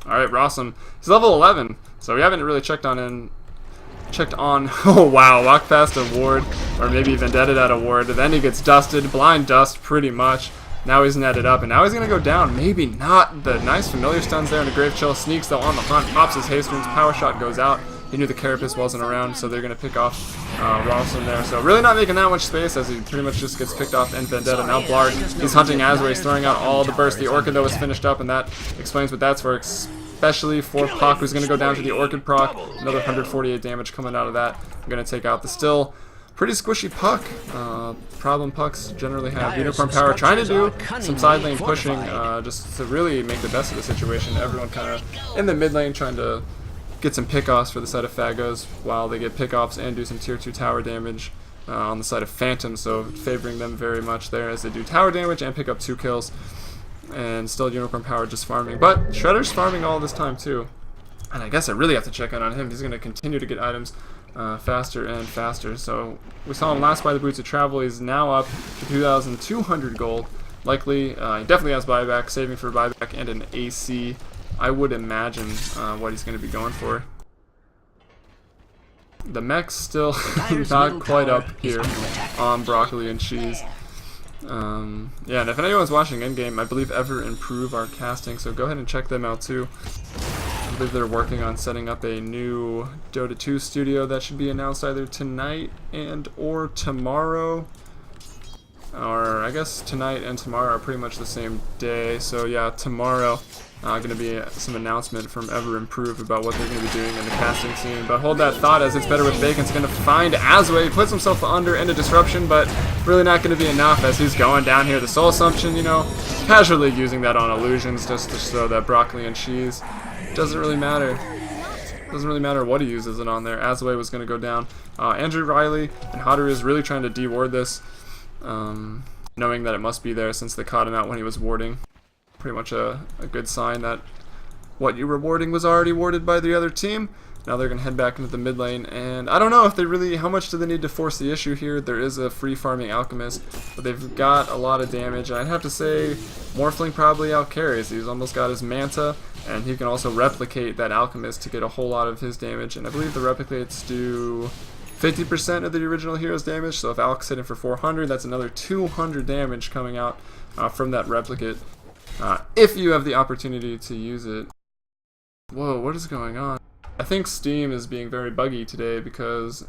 Alright, Rossum. He's level 11, so we haven't really checked on oh wow, walk past a ward, or maybe Vendetta at a ward, then he gets dusted, blind dust pretty much. Now he's netted up, and now he's gonna go down. Maybe not. The nice familiar stuns there, and a Grave Chill sneaks though on the hunt, pops his haste runes, power shot goes out. He knew the Carapace wasn't around, so they're gonna pick off Rossum there. So really not making that much space as he pretty much just gets picked off in Vendetta. Now Blarg, he's hunting Azway, he's throwing out all the bursts. The Orchid though is finished up, and that explains what that's for. Especially for Puck, who's going to go down to the Orchid proc. Another 148 damage coming out of that. I'm going to take out the still pretty squishy Puck. Problem Pucks generally have. Unicorn Power trying to do some side lane pushing just to really make the best of the situation. Everyone kind of in the mid lane trying to get some pickoffs for the side of Phagos while they get pickoffs and do some tier 2 tower damage on the side of Phantoms. So favoring them very much there as they do tower damage and pick up 2 kills. And still Unicorn Power just farming. But Shredder's farming all this time too. And I guess I really have to check in on him. He's going to continue to get items faster and faster. So we saw him last buy the Boots of Travel. He's now up to 2,200 gold. Likely, he definitely has buyback, saving for buyback and an AC. I would imagine what he's going to be going for. The mech's still not quite up here on Broccoli and Cheese. Yeah, and if anyone's watching Endgame, I believe Ever improve our casting, so go ahead and check them out too. I believe they're working on setting up a new Dota 2 studio that should be announced either tonight and or tomorrow. Or I guess tonight and tomorrow are pretty much the same day, so yeah, tomorrow going to be some announcement from Ever Improve about what they're going to be doing in the casting scene. But hold that thought, as It's Better with Bacon's going to find Azway. He puts himself under into Disruption, but really not going to be enough as he's going down here. The Soul Assumption, you know, casually using that on illusions just to show that Broccoli and Cheese doesn't really matter. Doesn't really matter what he uses it on there. Azway was going to go down. Andrew Riley and Hodder is really trying to de-ward this, knowing that it must be there since they caught him out when he was warding. Pretty much a good sign that what you were warding was already warded by the other team. Now they're going to head back into the mid lane, and I don't know if they really, how much do they need to force the issue here. There is a free farming Alchemist, but they've got a lot of damage. I'd have to say Morphling probably outcarries. He's almost got his Manta, and he can also replicate that Alchemist to get a whole lot of his damage, and I believe the replicates do 50% of the original hero's damage, so if Alch's hitting for 400, that's another 200 damage coming out from that replicate. If you have the opportunity to use it. Whoa, what is going on? I think Steam is being very buggy today because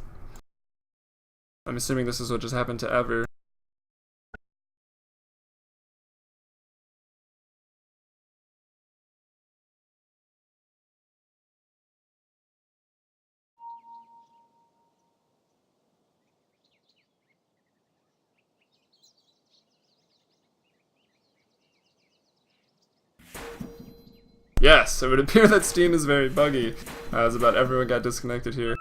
I'm assuming this is what just happened to Ever. Yes, it would appear that Steam is very buggy, as about everyone got disconnected here.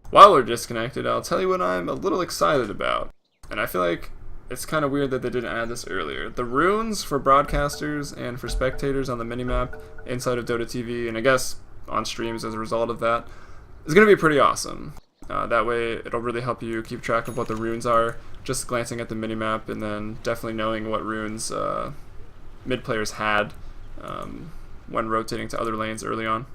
While we're disconnected, I'll tell you what I'm a little excited about. And I feel like it's kind of weird that they didn't add this earlier. The runes for broadcasters and for spectators on the minimap inside of Dota TV, and I guess on streams as a result of that, is going to be pretty awesome. That way it'll really help you keep track of what the runes are, just glancing at the minimap, and then definitely knowing what runes mid players had when rotating to other lanes early on.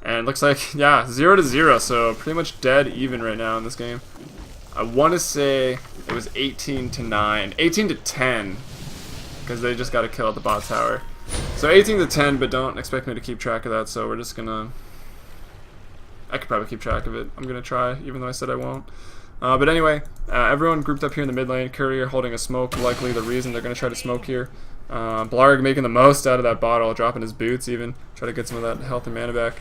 And it looks like, yeah, 0-0, so pretty much dead even right now in this game. I want to say it was 18-9, 18-10, because they just got a kill at the bot tower. So 18-10, but don't expect me to keep track of that, so we're just gonna... I could probably keep track of it. I'm gonna try, even though I said I won't. But anyway, everyone grouped up here in the mid lane. Courier holding a smoke, likely the reason they're gonna try to smoke here. Blarg making the most out of that bottle, dropping his boots even, try to get some of that health and mana back.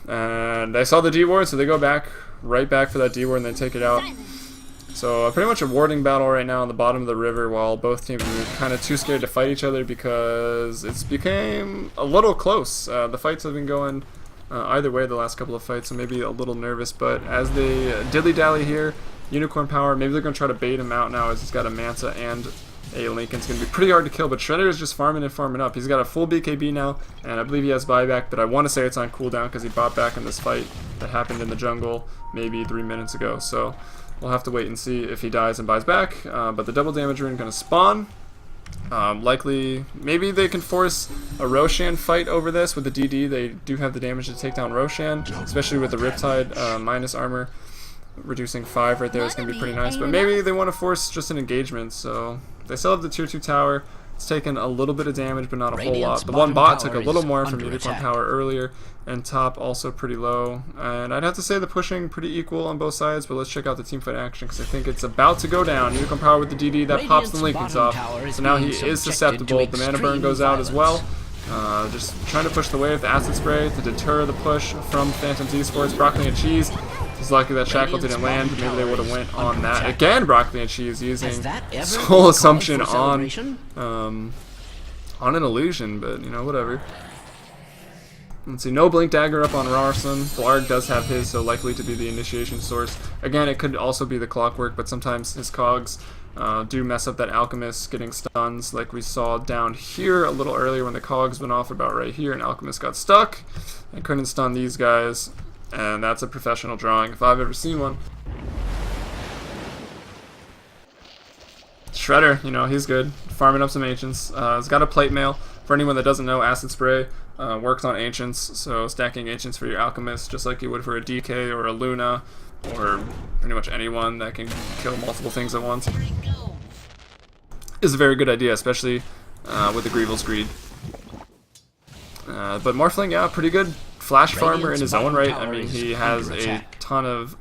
And they saw the D ward, so they go back, right back for that D ward and then take it out. So pretty much a warding battle right now on the bottom of the river, while both teams are kind of too scared to fight each other because it's became a little close. The fights have been going either way the last couple of fights, so maybe a little nervous. But as they dilly-dally here, Unicorn Power, maybe they're going to try to bait him out now as he's got a Manta and a Lincoln. It's going to be pretty hard to kill, but Shredder is just farming and farming up. He's got a full BKB now, and I believe he has buyback, but I want to say it's on cooldown because he bought back in this fight that happened in the jungle maybe 3 minutes ago. So we'll have to wait and see if he dies and buys back. But the double damage rune going to spawn. Likely, maybe they can force a Roshan fight over this with the DD. They do have the damage to take down Roshan, especially with the Riptide minus armor. Reducing 5 right there is going to be pretty nice. But maybe they want to force just an engagement. So they still have the tier 2 tower. It's taken a little bit of damage, but not a whole lot. The one bot took a little more from Unicorn Power earlier, and top also pretty low. And I'd have to say the pushing pretty equal on both sides, but let's check out the teamfight action because I think it's about to go down. Unicorn Power with the DD, that pops the Lincolns off. So now he is susceptible. The mana burn goes out as well. Just trying to push the wave, the acid spray to deter the push from Phantoms.ESports. Broccoli and Cheese. He's lucky that Shackle didn't land. Maybe they would have went on that. Again, Broccoli and Cheese using Soul Assumption on an illusion, but you know, whatever. Let's see, no Blink Dagger up on Rarson. Blarg does have his, so likely to be the initiation source. Again, it could also be the Clockwork, but sometimes his cogs do mess up that Alchemist getting stuns, like we saw down here a little earlier when the cogs went off about right here, and Alchemist got stuck and couldn't stun these guys. And that's a professional drawing if I've ever seen one. Shredder, you know, he's good. Farming up some Ancients. He's got a Plate Mail. For anyone that doesn't know, Acid Spray works on Ancients, so stacking Ancients for your Alchemist, just like you would for a DK or a Luna, or pretty much anyone that can kill multiple things at once, is a very good idea, especially with the Grievel's Greed. But Morphling, yeah, pretty good flash farmer in his own right. I mean, he has a ton of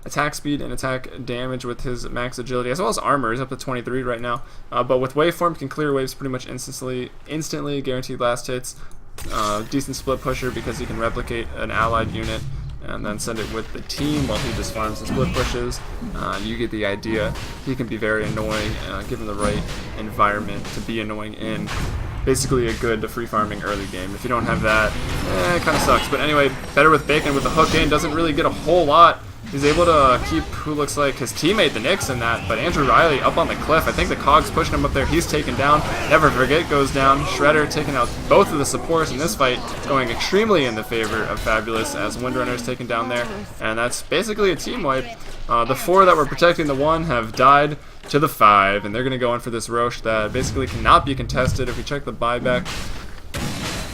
attack speed and attack damage with his max agility, as well as armor. He's up to 23 right now. But with waveform, can clear waves pretty much instantly, guaranteed last hits. Decent split pusher because he can replicate an allied unit and then send it with the team while he just farms the split pushes. You get the idea. He can be very annoying given the right environment to be annoying in. Basically a good free farming early game. If you don't have that, it kind of sucks. But anyway, better with Bacon with the hook in. Doesn't really get a whole lot. He's able to keep who looks like his teammate, the Knicks, in that. But Andrew Riley up on the cliff. I think the Cog's pushing him up there. He's taken down. Never Forget goes down. Shredder taking out both of the supports in this fight, going extremely in the favor of Fabulous as Windrunner's taken down there. And that's basically a team wipe. The 4 that were protecting the 1 have died to the 5, and they're going to go in for this Roche that basically cannot be contested. If we check the buyback,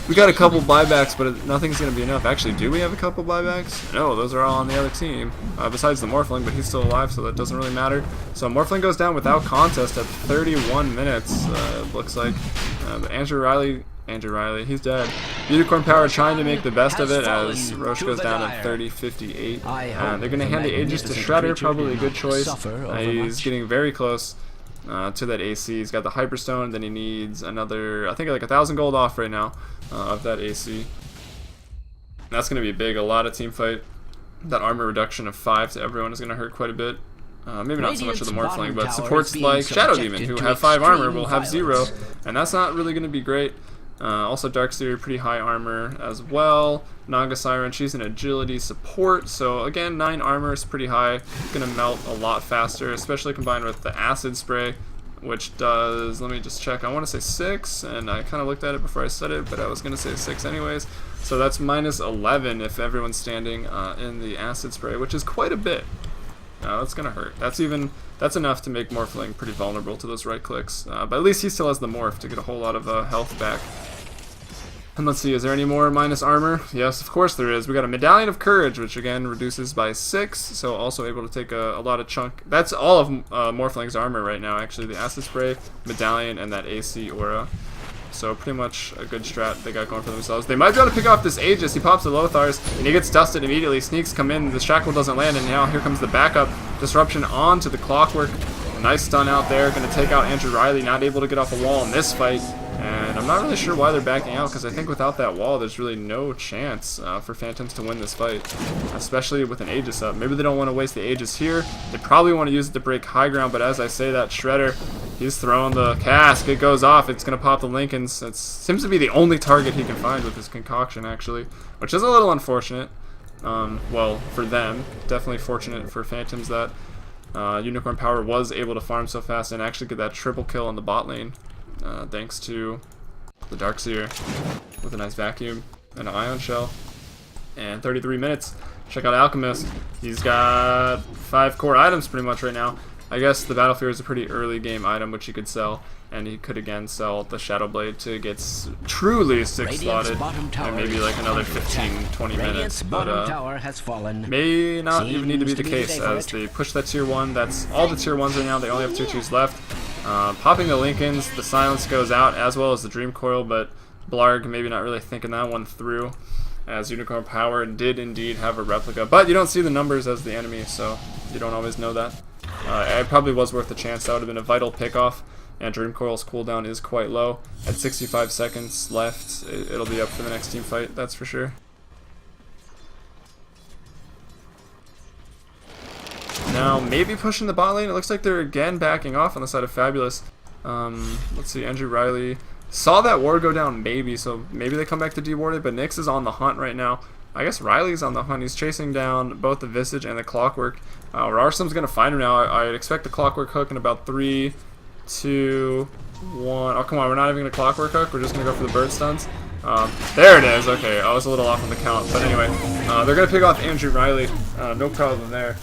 we got a couple buybacks, but nothing's going to be enough. Actually, do we have a couple buybacks? No, those are all on the other team, besides the Morphling, but he's still alive, so that doesn't really matter. So Morphling goes down without contest at 31 minutes, looks like. But Andrew Riley, he's dead. Unicorn Power trying to make the best of it as Roche goes down at 30-58. They're going to hand the Aegis to Shredder, probably a good choice. He's getting very close to that AC. He's got the Hyperstone, then he needs another, I think like 1,000 gold off right now of that AC. That's going to be big, a lot of team fight. That armor reduction of 5 to everyone is going to hurt quite a bit. Maybe not so much of the Morphling, but supports like Shadow Demon, who have 5 armor, will have 0, and that's not really going to be great. Also Darkseer, pretty high armor as well. Naga Siren, she's an agility support, so again, 9 armor is pretty high. Gonna melt a lot faster, especially combined with the acid spray, which does, let me just check, I want to say 6, and I kind of looked at it before I said it, but I was gonna say 6 anyways. So that's minus 11 if everyone's standing in the acid spray, which is quite a bit. That's gonna hurt. That's enough to make Morphling pretty vulnerable to those right clicks. But at least he still has the Morph to get a whole lot of health back. And let's see, is there any more minus armor? Yes, of course there is. We got a Medallion of Courage, which again reduces by 6, so also able to take a lot of chunk. That's all of Morphling's armor right now, actually. The Acid Spray, Medallion, and that AC Aura. So pretty much a good strat they got going for themselves. They might be able to pick off this Aegis. He pops the Lothars, and he gets dusted immediately. Sneaks come in, the Shackle doesn't land, and now here comes the backup. Disruption onto the Clockwork. Nice stun out there, going to take out Andrew Riley, not able to get off a wall in this fight. And I'm not really sure why they're backing out, because I think without that wall, there's really no chance for Phantoms to win this fight, especially with an Aegis up. Maybe they don't want to waste the Aegis here. They probably want to use it to break high ground, but as I say that, Shredder, he's throwing the cask. It goes off. It's going to pop the Lincolns. It seems to be the only target he can find with his concoction, actually, which is a little unfortunate. Well, for them, definitely fortunate for Phantoms that Unicorn Power was able to farm so fast and actually get that triple kill in the bot lane. Thanks to the Darkseer with a nice vacuum and an Ion Shell. And 33 minutes. Check out Alchemist. He's got 5 core items pretty much right now. I guess the Battle Fear is a pretty early game item which he could sell. And he could again sell the Shadow Blade to get truly 6-slotted and maybe like another 15-20 minutes. But may not even need to be the case as they push that tier 1. That's all the tier 1s right now. They only have tier 2s left. Popping the Lincolns, the silence goes out as well as the Dream Coil, but Blarg maybe not really thinking that one through, as Unicorn Power did indeed have a replica. But you don't see the numbers as the enemy, so you don't always know that. It probably was worth the chance. That would have been a vital pickoff, and Dream Coil's cooldown is quite low. At 65 seconds left, it'll be up for the next team fight, that's for sure. Now, maybe pushing the bot lane. It looks like they're again backing off on the side of Fabulous. Let's see, Andrew Riley saw that ward go down, maybe, so maybe they come back to deward it, but Nyx is on the hunt right now. I guess Riley's on the hunt. He's chasing down both the Visage and the Clockwork. Rarsum's going to find him now. I'd expect the Clockwork hook in about 3, 2, 1. Oh, come on, we're not even going to Clockwork hook. We're just going to go for the bird stuns. There it is. Okay, I was a little off on the count, but anyway, they're going to pick off Andrew Riley. No problem there.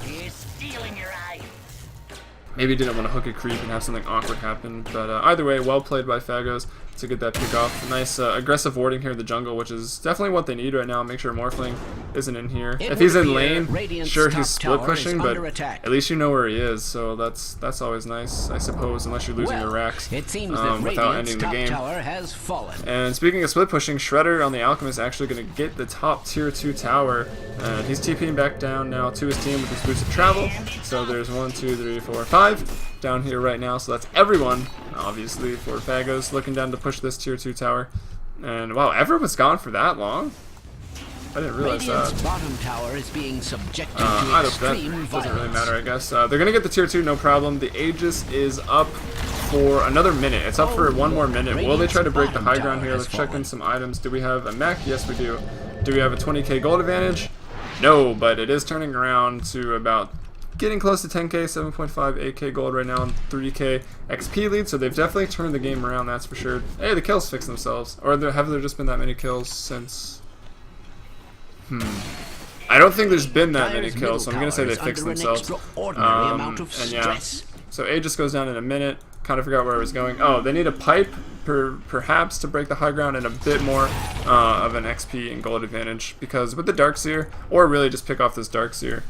Maybe didn't want to hook a creep and have something awkward happen, but either way, well played by Fagos to get that pick off. Nice aggressive warding here in the jungle, which is definitely what they need right now. Make sure Morphling isn't in here. If he's in lane, sure, he's split pushing, but at least you know where he is, so that's always nice, I suppose, unless you're losing your racks without ending the game. And speaking of split pushing, Shredder on the Alchemist actually going to get the top tier 2 tower, and he's TPing back down now to his team with his boost of travel. So there's 1, 2, 3, 4, 5 down here right now, so that's everyone, obviously, for Fagos looking down to push this tier 2 tower. And wow, Everett was gone for that long? I didn't realize that. Bottom tower is being subjected to that doesn't really matter, I guess. They're gonna get the tier 2, no problem. The Aegis is up for another minute. It's up for 1 more minute. Will they try to break the high ground here? Let's check in some items. Do we have a mech? Yes, we do. Do we have a 20k gold advantage? No, but it is turning around to about getting close to 10k, 7.5, 8k gold right now, and 3k XP lead, so they've definitely turned the game around, that's for sure. Hey, the kills fix themselves. Or have there just been that many kills since... I don't think there's been that many kills, so I'm going to say they fixed themselves. And yeah, so Aegis goes down in a minute. Kind of forgot where I was going. Oh, they need a pipe, perhaps, to break the high ground, and a bit more of an XP and gold advantage, because with the Darkseer, or really just pick off this Darkseer,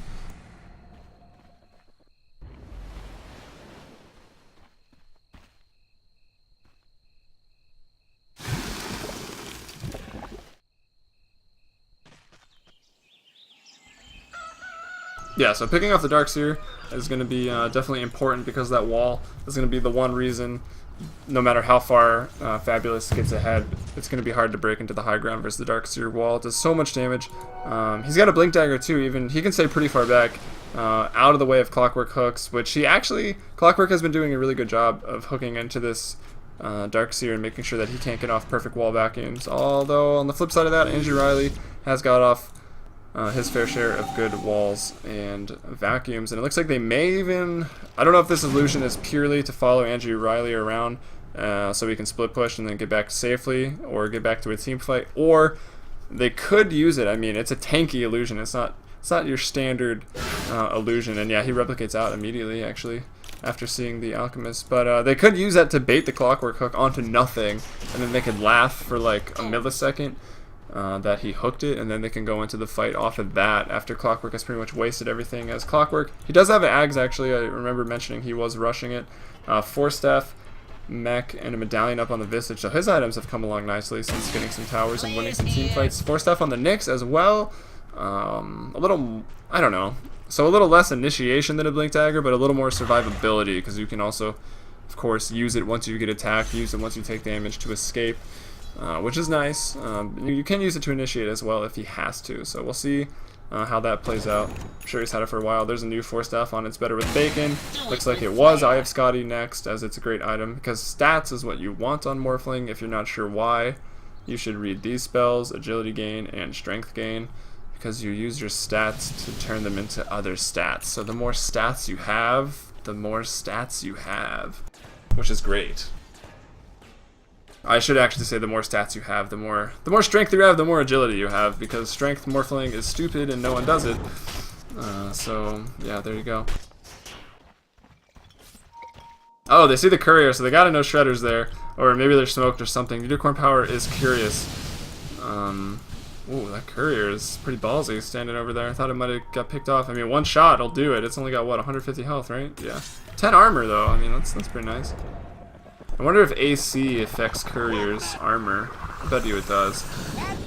yeah, so picking off the Darkseer is going to be definitely important, because that wall is going to be the one reason, no matter how far Fabulous gets ahead, it's going to be hard to break into the high ground versus the Darkseer wall. It does so much damage. He's got a Blink Dagger too, even. He can stay pretty far back, out of the way of Clockwork hooks, which Clockwork has been doing a really good job of hooking into this Darkseer and making sure that he can't get off perfect wall vacuums. Although, on the flip side of that, Andrew Riley has got off his fair share of good walls and vacuums, and it looks like they may even, I don't know if this illusion is purely to follow Andrew Riley around so he can split push and then get back safely, or get back to a team fight, or they could use it. I mean, it's a tanky illusion, it's not it's not your standard illusion. And yeah, he replicates out immediately actually after seeing the alchemist. But they could use that to bait the clockwork hook onto nothing, and then they could laugh for like a millisecond that he hooked it, and then they can go into the fight off of that after clockwork has pretty much wasted everything. As clockwork, he does have an Ags actually. I remember mentioning he was rushing it. Force staff, mech, and a medallion up on the Visage, so his items have come along nicely since getting some towers and winning some team fights. Force staff on the Nyx as well. A little, I don't know, so a little less initiation than a Blink Dagger, but a little more survivability, because you can also, of course, use it once you get attacked, use it once you take damage to escape, which is nice. You can use it to initiate as well if he has to, so we'll see how that plays out. I'm sure he's had it for a while. There's a new Force Staff on It's Better with Bacon. Looks like it was Eye of Scotty next, as it's a great item, because stats is what you want on Morphling. If you're not sure why, you should read these spells, Agility Gain and Strength Gain, because you use your stats to turn them into other stats. So the more stats you have, the more stats you have, which is great. I should actually say the more stats you have, the more strength you have, the more agility you have, because strength morphling is stupid and no one does it. So yeah, there you go. Oh, they see the courier, so they gotta know Shredder's there, or maybe they're smoked or something. Unicorn Power is curious. Ooh, that courier is pretty ballsy standing over there. I thought it might have got picked off. I mean, one shot will do it. It's only got what, 150 health, right? Yeah. 10 armor though. I mean, that's pretty nice. I wonder if AC affects Courier's armor. I bet you it does.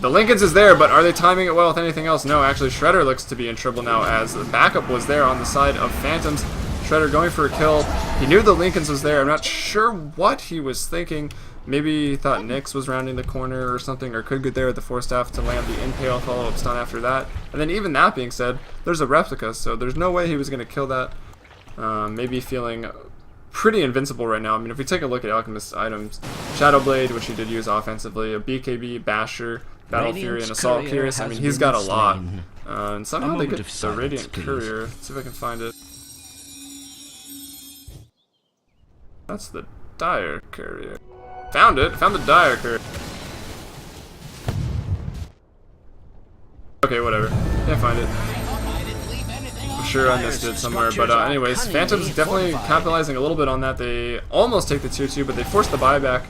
The Lincolns is there, but are they timing it well with anything else? No, actually Shredder looks to be in trouble now, as the backup was there on the side of Phantoms. Shredder going for a kill. He knew the Lincolns was there. I'm not sure what he was thinking. Maybe he thought Nyx was rounding the corner or something, or could get there with the Force Staff to land the Impale follow-up stun after that. And then even that being said, there's a replica, so there's no way he was going to kill that. Maybe feeling pretty invincible right now. I mean, if we take a look at Alchemist's items, Shadow Blade, which he did use offensively, a BKB, Basher, Battle Fury, and Assault Curious. I mean, he's got a lot. And somehow they get the Radiant Courier. Let's see if I can find it. That's the Dire Courier. Found it! Found the Dire Courier. Okay, whatever. Can't find it. I'm sure I missed it somewhere, but anyways, Phantom's definitely capitalizing a little bit on that. They almost take the tier 2, but they force the buyback.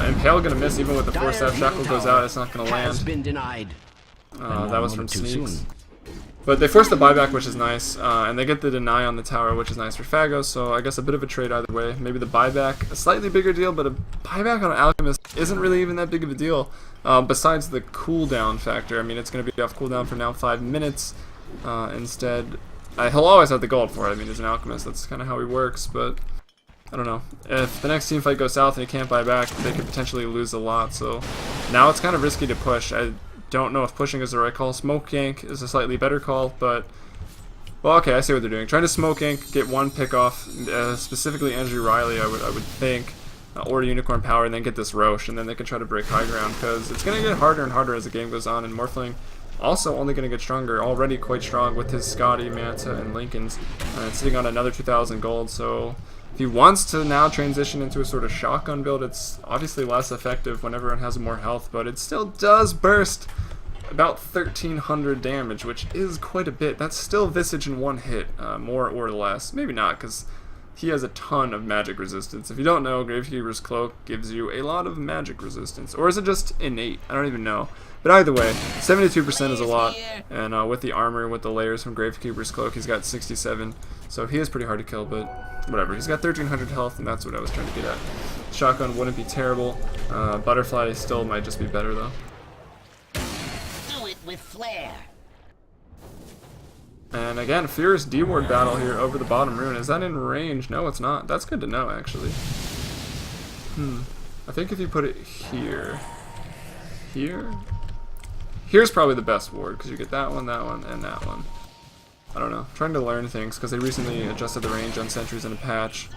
Impale gonna miss even with the Force Staff. Shackle goes out, it's not gonna land. That was from Sneaks. But they force the buyback, which is nice, and they get the deny on the tower, which is nice for Phagos, so I guess a bit of a trade either way. Maybe the buyback, a slightly bigger deal, but a buyback on Alchemist isn't really even that big of a deal, besides the cooldown factor. I mean, it's going to be off cooldown for now 5 minutes instead. He'll always have the gold for it. I mean, he's an Alchemist, that's kind of how he works, but I don't know. If the next team fight goes south and he can't buy back, they could potentially lose a lot, so now it's kind of risky to push. I don't know if pushing is the right call. Smoke Yank is a slightly better call, but well, okay, I see what they're doing. Trying to Smoke Yank, get one pick off, specifically Andrew Riley, I would think, or Unicorn Power, and then get this Roche, and then they can try to break high ground, because it's going to get harder and harder as the game goes on, and Morphling also only going to get stronger, already quite strong with his Scotty, Manta, and Lincolns, and sitting on another 2,000 gold, so if he wants to now transition into a sort of shotgun build, it's obviously less effective when everyone has more health, but it still does burst about 1,300 damage, which is quite a bit. That's still Visage in one hit, more or less. Maybe not, because he has a ton of magic resistance. If you don't know, Gravekeeper's Cloak gives you a lot of magic resistance. Or is it just innate? I don't even know. But either way, 72% is a lot, and with the armor, with the layers from Gravekeeper's Cloak, he's got 67. So he is pretty hard to kill, but whatever. He's got 1,300 health, and that's what I was trying to get at. Shotgun wouldn't be terrible. Butterfly still might just be better, though. With flair. And again, fierce D-ward battle here over the bottom rune. Is that in range? No, it's not. That's good to know, actually. I think if you put it here, here's probably the best ward, because you get that one, and that one. I don't know. I'm trying to learn things, because they recently adjusted the range on sentries in a patch.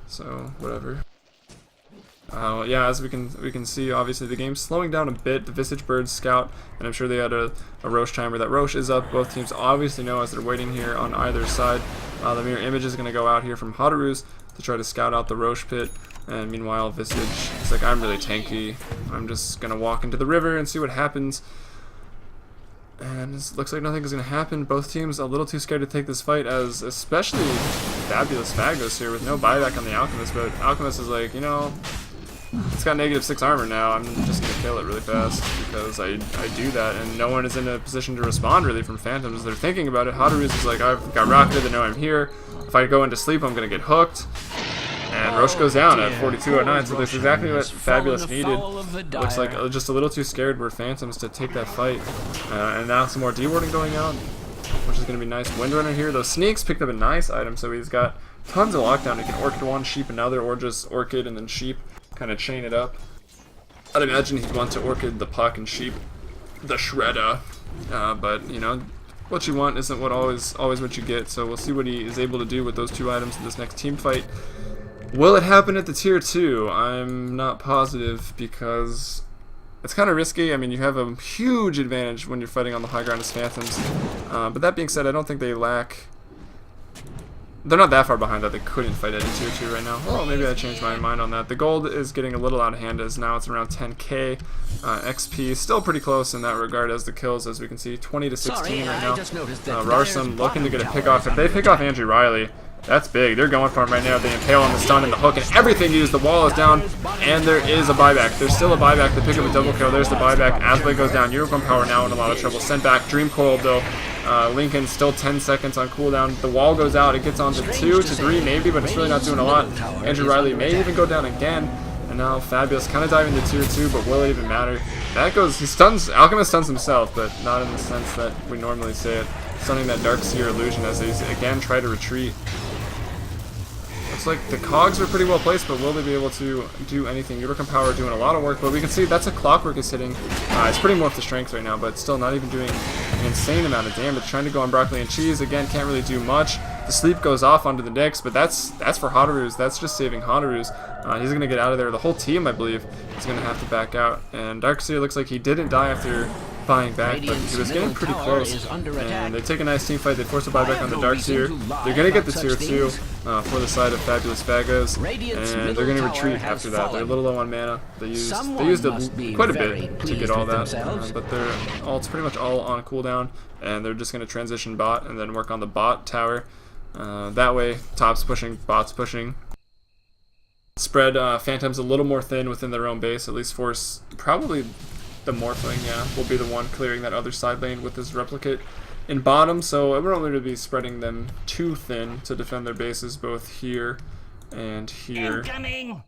So, whatever. Yeah, as we can see, obviously the game's slowing down a bit. The Visage Birds scout, and I'm sure they had a Roche timer. That Roche is up. Both teams obviously know as they're waiting here on either side. The mirror image is going to go out here from Hotaru's to try to scout out the Roche pit. And meanwhile, Visage, it's like, I'm really tanky. I'm just going to walk into the river and see what happens. And it looks like nothing is going to happen. Both teams a little too scared to take this fight, as especially Fabulous Phagos here with no buyback on the Alchemist. But Alchemist is like, you know, it's got -6 armor now. I'm just going to kill it really fast because I do that. And no one is in a position to respond really from Phantoms. They're thinking about it. Hadaruz is like, I've got rocketed. They know I'm here. If I go into sleep, I'm going to get hooked. And Roche goes down at 4209, so that's exactly what Fabulous needed. Looks like just a little too scared were Phantoms to take that fight. And now some more dewarding going out, which is going to be nice. Windrunner here, those sneaks picked up a nice item, so he's got tons of lockdown. He can Orchid one, Sheep another, or just Orchid and then Sheep, kind of chain it up. I'd imagine he'd want to Orchid the Puck and Sheep the Shredder, but you know, what you want isn't what always what you get, so we'll see what he is able to do with those two items in this next team fight. Will it happen at the tier 2? I'm not positive because it's kind of risky. I mean, you have a huge advantage when you're fighting on the high ground as Phantoms. But that being said, I don't think they lack... They're not that far behind that they couldn't fight at a tier 2 right now. Oh, maybe I changed my mind on that. The gold is getting a little out of hand as now it's around 10k. XP still pretty close in that regard as the kills, as we can see, 20 to 16 right now. Rarsum looking to get a pick off. If they pick off Andrew Riley, that's big. They're going for him right now. They impale on the stun and the hook and everything used. The wall is down, and there is a buyback. There's still a buyback. They pick up a double kill. There's the buyback. Asblade goes down. Unicorn Power now in a lot of trouble. Sent back. Dream Coil though. Lincoln still 10 seconds on cooldown. The wall goes out. It gets on to 2 to 3 maybe, but it's really not doing a lot. Andrew Riley may even go down again. And now Fabulous kind of diving to tier 2, but will it even matter? That goes. He stuns. Alchemist stuns himself, but not in the sense that we normally say it. Stunning that Dark Seer illusion as they again try to retreat. Looks like the cogs are pretty well placed, but will they be able to do anything? Unicorn Power doing a lot of work, but we can see that's a Clockwork is hitting. It's pretty morphed to strength right now, but still not even doing an insane amount of damage. Trying to go on Broccoli and Cheese, again, can't really do much. The sleep goes off onto the Nyx, but that's for Hadaruz. That's just saving Hadaruz. He's going to get out of there. The whole team, I believe, is going to have to back out. And Darkseer looks like he didn't die after buying back, but he was getting pretty close. And they take a nice team fight. They force a buyback on the Darkseer. They're going to get the tier 2 for the side of Fabulous Phagos, and they're going to retreat after that. They're a little low on mana. They used quite a bit to get all that, but their ult's pretty much all on cooldown, and they're just going to transition bot and then work on the bot tower. That way, top's pushing, bot's pushing. Spread Phantoms a little more thin within their own base, at least force probably the Morphling, will be the one clearing that other side lane with his replicate in bottom, so we don't really be spreading them too thin to defend their bases both here and here. Incoming!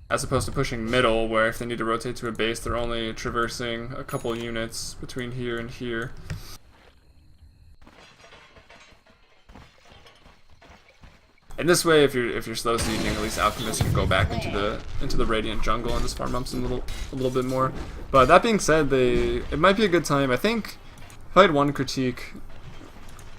As opposed to pushing middle, where if they need to rotate to a base, they're only traversing a couple units between here and here. And this way, if you're slow sieging, at least Alchemist can go back into the Radiant jungle and just farm up some a little bit more. But that being said, it might be a good time. I think if I had one critique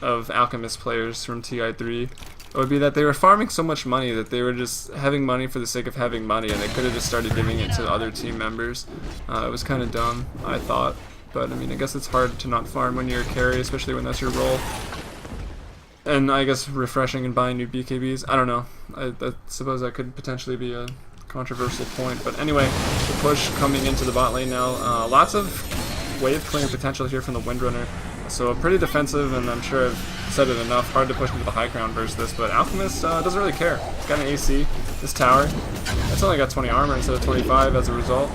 of Alchemist players from TI3, it would be that they were farming so much money that they were just having money for the sake of having money, and they could have just started giving it to other team members. It was kind of dumb, I thought. But I mean, I guess it's hard to not farm when you're a carry, especially when that's your role. And I guess refreshing and buying new BKBs. I don't know. I suppose that could potentially be a controversial point. But anyway, the push coming into the bot lane now. Lots of wave clearing potential here from the Windrunner. So pretty defensive, and I'm sure I've said it enough. Hard to push into the high ground versus this, but Alchemist doesn't really care. It's got an AC. This tower, it's only got 20 armor instead of 25 as a result.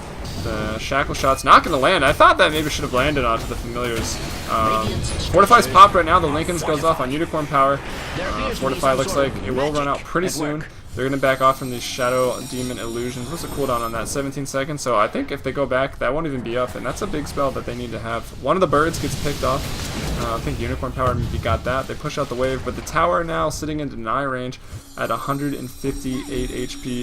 The shackle shot's not going to land. I thought that maybe should have landed onto the familiars. Fortify's popped right now. The Lincolns goes off on Unicorn Power. Fortify looks like it will run out pretty soon. They're going to back off from these Shadow Demon Illusions. What's the cooldown on that? 17 seconds. So I think if they go back, that won't even be up, and that's a big spell that they need to have. One of the birds gets picked off. I think Unicorn Power maybe got that. They push out the wave, but the tower now sitting in deny range at 158 HP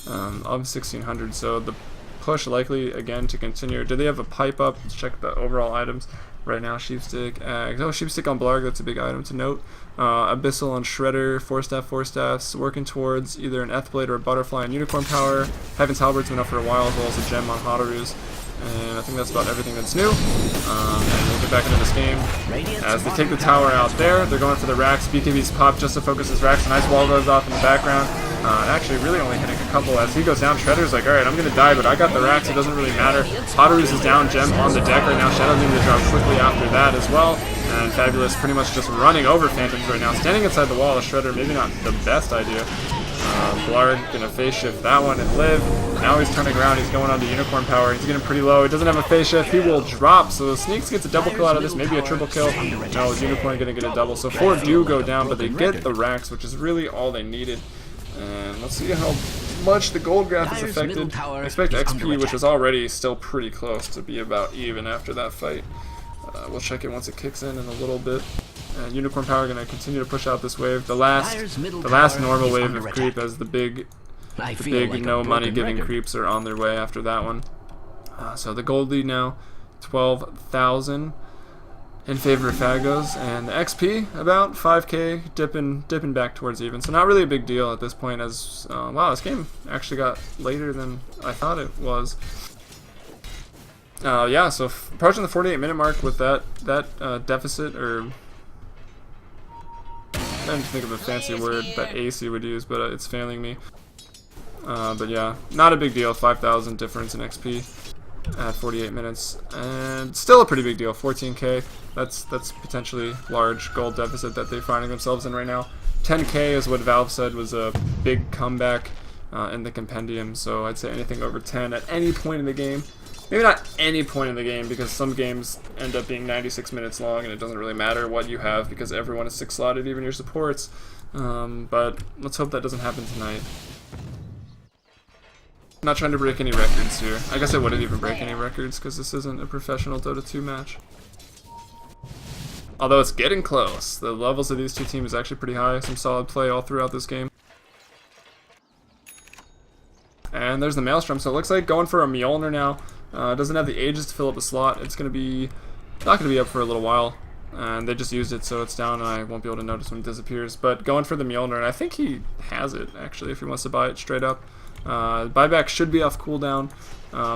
of 1600. So the push likely again to continue. Do they have a pipe up? Let's check the overall items right now. Sheepstick, Sheepstick on Blarg, that's a big item to note. Abyssal on Shredder, 4 staffs, working towards either an Ethblade or a Butterfly on Unicorn Power. Heaven's Halbert's been up for a while, as well as a gem on Hadaruz. And I think that's about everything that's new. And we'll get back into this game. As they take the tower out there, they're going for the racks. BKB's pop just to focus his racks. A nice wall goes off in the background. Actually really only hitting a couple. As he goes down, Shredder's like, alright, I'm going to die, but I got the racks. It doesn't really matter. Potteroos is down, Gem on the deck right now. Shadow needing to drop quickly after that as well. And Fabulous pretty much just running over Phantoms right now. Standing inside the wall, a Shredder, maybe not the best idea. Blarg gonna face shift that one and live. Now he's turning around, he's going on to Unicorn Power. He's getting pretty low, he doesn't have a face shift, he will drop. So Sneaks gets a double kill out of this, maybe a triple kill. No, Unicorn gonna get a double. So 4 do go down, but they get the racks, which is really all they needed. And let's see how much the gold graph is affected. I expect XP, which was already still pretty close, to be about even after that fight. We'll check it once it kicks in a little bit. Unicorn Power going to continue to push out this wave. The last normal wave of creep, as the big no money giving creeps are on their way after that one. So the gold lead now, 12,000 in favor of Fagos, and the XP about 5k, dipping back towards even. So not really a big deal at this point. As wow, this game actually got later than I thought it was. Yeah, so approaching the 48-minute mark with that deficit, or I'm trying to think of a fancy word that AC would use, but it's failing me. But yeah, not a big deal. 5,000 difference in XP at 48 minutes, and still a pretty big deal. 14k. That's potentially large gold deficit that they're finding themselves in right now. 10k is what Valve said was a big comeback in the compendium. So I'd say anything over 10 at any point in the game. Maybe not any point in the game, because some games end up being 96 minutes long and it doesn't really matter what you have because everyone is 6 slotted, even your supports. But let's hope that doesn't happen tonight. I'm not trying to break any records here. I guess I wouldn't even break any records because this isn't a professional Dota 2 match. Although it's getting close. The levels of these two teams is actually pretty high. Some solid play all throughout this game. And there's the Maelstrom, so it looks like going for a Mjolnir now. Doesn't have the ages to fill up a slot. It's not going to be up for a little while. And they just used it, so it's down and I won't be able to notice when it disappears. But going for the Mjolnir, and I think he has it, actually, if he wants to buy it straight up. Buyback should be off cooldown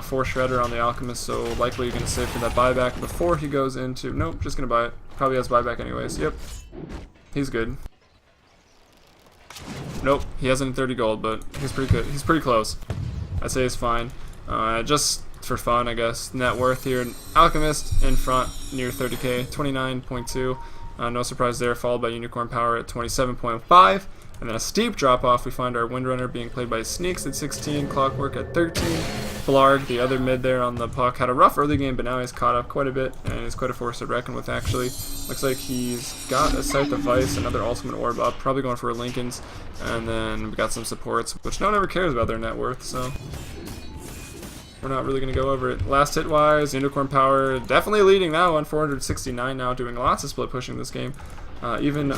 for Shredder on the Alchemist, so likely you're going to save for that buyback before he goes into... Nope, just going to buy it. Probably has buyback anyways. Yep. He's good. Nope, he hasn't 30 gold, but he's pretty good. He's pretty close. I'd say he's fine. Just for fun, I guess. Net worth here. Alchemist in front, near 30k, 29.2. No surprise there, followed by Unicorn Power at 27.5. And then a steep drop-off, we find our Windrunner being played by Sneaks at 16, Clockwork at 13. Blarg, the other mid there on the puck, had a rough early game, but now he's caught up quite a bit, and is quite a force to reckon with, actually. Looks like he's got a Scythe of Vice, another Ultimate Orb up, probably going for a Lincoln's, and then we got some supports, which no one ever cares about their net worth, so we're not really going to go over it. Last hit-wise, Unicorn Power definitely leading that one, 469 now, doing lots of split pushing this game. Even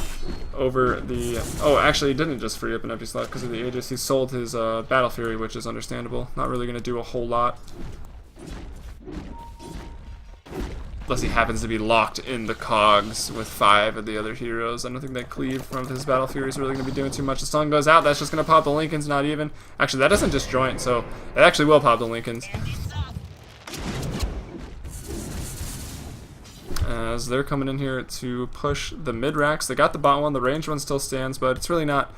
over the... Oh, actually, he didn't just free up an empty slot because of the Aegis. He sold his Battle Fury, which is understandable. Not really going to do a whole lot. Unless he happens to be locked in the cogs with 5 of the other heroes. I don't think that cleave from his Battle Fury is really going to be doing too much. The sun goes out, that's just going to pop the Lincolns, not even. Actually, that doesn't disjoint, so it actually will pop the Lincolns. As they're coming in here to push the mid racks. They got the bot one, the range one still stands, but it's really not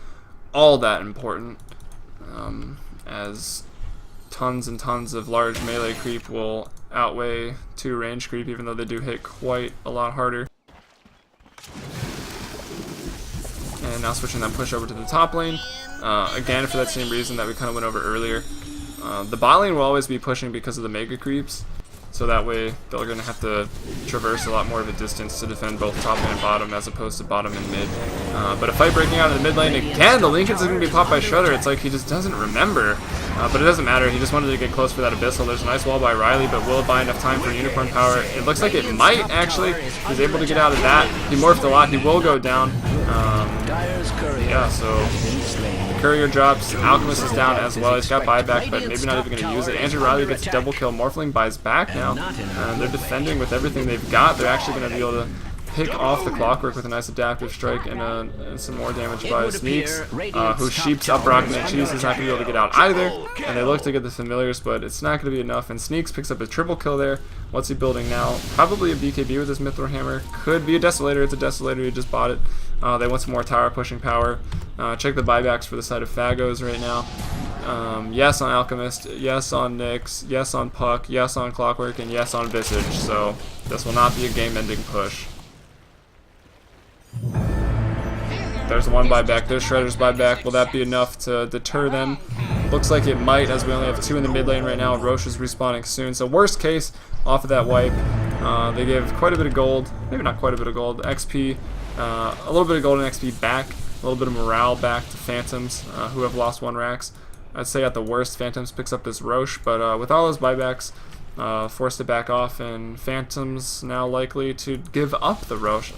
all that important, as tons and tons of large melee creep will outweigh 2 range creep, even though they do hit quite a lot harder. And now switching that push over to the top lane, again for that same reason that we kind of went over earlier. The bot lane will always be pushing because of the mega creeps. So that way, they're going to have to traverse a lot more of a distance to defend both top and bottom, as opposed to bottom and mid. But a fight breaking out in the mid lane again. The Lincoln's going to be popped by Shredder. It's like he just doesn't remember. But it doesn't matter. He just wanted to get close for that Abyssal. There's a nice wall by Riley, but will it buy enough time for Unicorn Power? It looks like it might, actually. He's able to get out of that. He morphed a lot. He will go down. Yeah, so the Courier drops. Alchemist is down as well. He's got buyback, but maybe not even going to use it. Andrew Riley gets a double kill. Morphling buys back now. They're defending with everything they've got. They're actually going to be able to pick off the Clockwork with a nice adaptive strike and some more damage by Sneaks, who sheeps up Rocket and Cheese is not going to be able to get out either, and they look to get the familiars, but it's not going to be enough, and Sneaks picks up a triple kill there. What's he building now? Probably a BKB with his Mithril Hammer. Could be a Desolator. It's a Desolator. He just bought it. They want some more tower pushing power. Check the buybacks for the side of Phagos right now. Yes on Alchemist, yes on Nyx, yes on Puck, yes on Clockwork, and yes on Visage, so this will not be a game-ending push. There's one buyback, there's Shredder's buyback. Will that be enough to deter them? Looks like it might, as we only have 2 in the mid lane right now, and Roche is respawning soon. So worst case, off of that wipe, they give quite a bit of gold, maybe not quite a bit of gold, XP, a little bit of gold and XP back, a little bit of morale back to Phantoms, who have lost 1 Rax. I'd say at the worst, Phantoms picks up this Roche, but with all those buybacks, forced to back off, and Phantoms now likely to give up the Roche.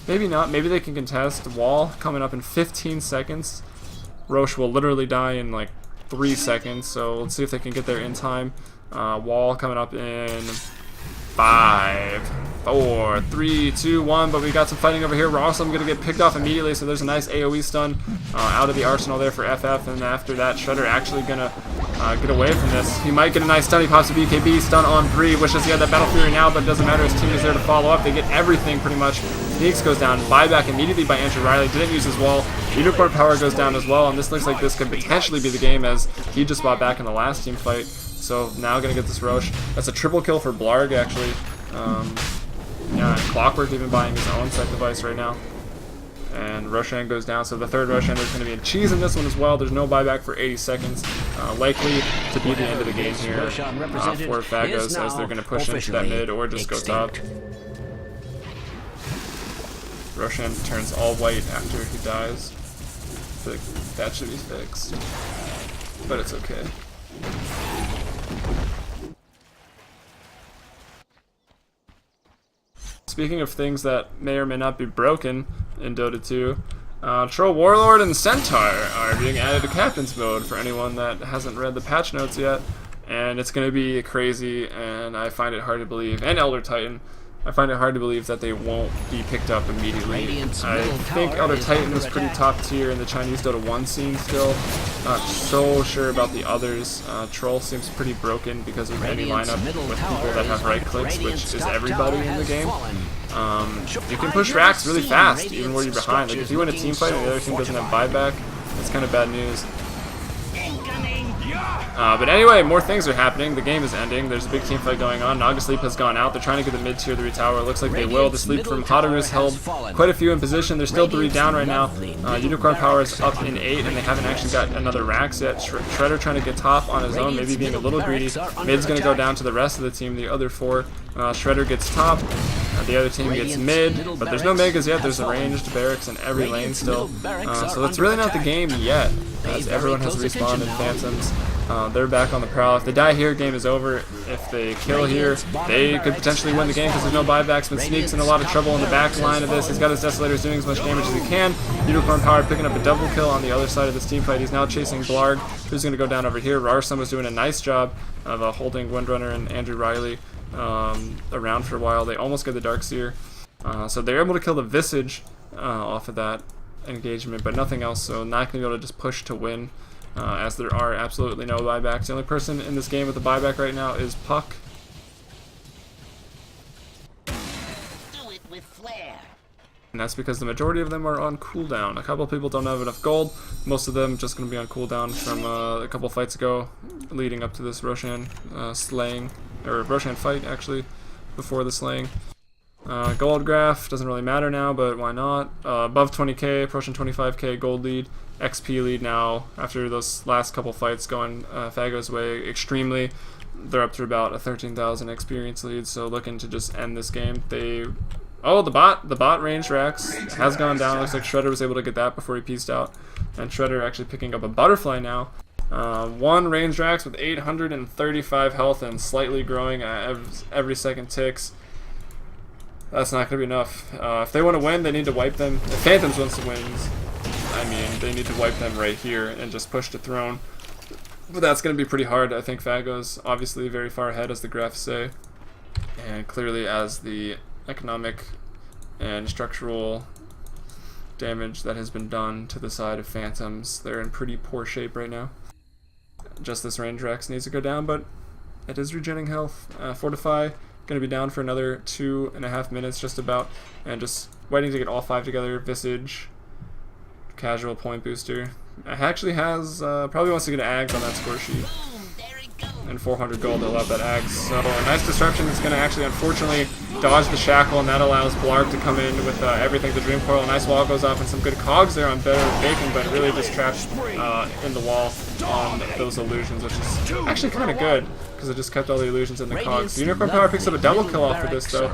Maybe not, maybe they can contest. Wall coming up in 15 seconds. Roche will literally die in like 3 seconds, so let's see if they can get there in time. Wall coming up in 5, 4, 3, 2, 1, but we got some fighting over here. We're also going to get picked off immediately, so there's a nice AoE stun out of the arsenal there for FF, and after that, Shredder actually going to get away from this. He might get a nice stun. He pops a BKB, stun on 3, wishes he had that Battle Fury now, but it doesn't matter. His team is there to follow up. They get everything pretty much. Phoenix goes down, buyback immediately by Andrew Riley, didn't use his wall. Unicorn Power goes down as well, and this looks like this could potentially be the game as he just bought back in the last team fight. So now gonna get this Roche. That's a triple kill for Blarg actually. Yeah, and Clockwork even buying his own set device right now. And Roshan goes down, so the third Roshan is going to be in cheese in this one as well. There's no buyback for 80 seconds. Likely to be the end of the game here for Phagos as they're going to push into that mid or just go top. Roshan turns all white after he dies. I feel like that should be fixed, but it's okay. Speaking of things that may or may not be broken in Dota 2, Troll Warlord and Centaur are being added to Captain's Mode for anyone that hasn't read the patch notes yet, and it's going to be crazy, and I find it hard to believe, and Elder Titan, I find it hard to believe that they won't be picked up immediately. I think Elder Titan was pretty top tier in the Chinese Dota 1 scene still. Not so sure about the others. Troll seems pretty broken because of any lineup with people that have right clicks, which is everybody in the game. You can push racks really fast, even where you're behind. Like if you win a team fight and the other team doesn't have buyback, that's kind of bad news. But anyway, more things are happening. The game is ending. There's a big team fight going on. Naga Sleep has gone out. They're trying to get the mid-tier 3 tower. It looks like they will. The Sleep from Hadaru's held quite a few in position. There's still 3 down right now. Unicorn Power is up in 8, and they haven't actually got another Rax yet. Shredder trying to get top on his own, maybe being a little greedy. Mid's going to go down to the rest of the team, the other 4. Shredder gets top. The other team gets mid, but there's no Megas yet. There's a ranged barracks in every lane still. So that's really not the game yet, as everyone has respawned in Phantoms. They're back on the prowl. If they die here, game is over. If they kill here, they could potentially win the game because there's no buybacks, but Sneak's in a lot of trouble in the back line of this. He's got his Desolators doing as much damage as he can. Unicorn Power picking up a double kill on the other side of this team fight. He's now chasing Blarg, who's going to go down over here. Rarsum was doing a nice job of holding Windrunner and Andrew Riley around for a while. They almost get the Darkseer. So they're able to kill the Visage off of that engagement, but nothing else, so not going to be able to just push to win. As there are absolutely no buybacks. The only person in this game with a buyback right now is Puck. Do it with flair. And that's because the majority of them are on cooldown. A couple of people don't have enough gold. Most of them just going to be on cooldown from a couple fights ago leading up to this Roshan slaying, or Roshan fight actually, before the slaying. Gold graph doesn't really matter now, but why not? Above 20k, approaching 25k gold lead. XP lead now after those last couple fights going Phagos' way extremely. They're up to about a 13,000 experience lead, so looking to just end this game. The bot range Rax has gone down. Looks like Shredder was able to get that before he pieced out, and Shredder actually picking up a butterfly now. 1 range Rax with 835 health and slightly growing every second ticks. That's not going to be enough. If they want to win, they need to wipe them. If Phantoms wants to win, I mean, they need to wipe them right here and just push to throne. But that's going to be pretty hard. I think Phagos obviously very far ahead, as the graphs say, and clearly as the economic and structural damage that has been done to the side of Phantoms. They're in pretty poor shape right now. Just this range Rex needs to go down, but it is regenerating health. Fortify, going to be down for another 2.5 minutes just about, and just waiting to get all 5 together. Visage, casual point booster. Actually has, probably wants to get Ags on that score sheet. And 400 gold to love that Ags. So a nice disruption is going to actually unfortunately dodge the shackle, and that allows Blarg to come in with everything. The Dream Coil, a nice wall goes off, and some good cogs there on better bacon, but really just trapped in the wall on those illusions, which is actually kind of good because it just kept all the illusions in the cogs. The Unicorn Power picks up a double kill off for this though.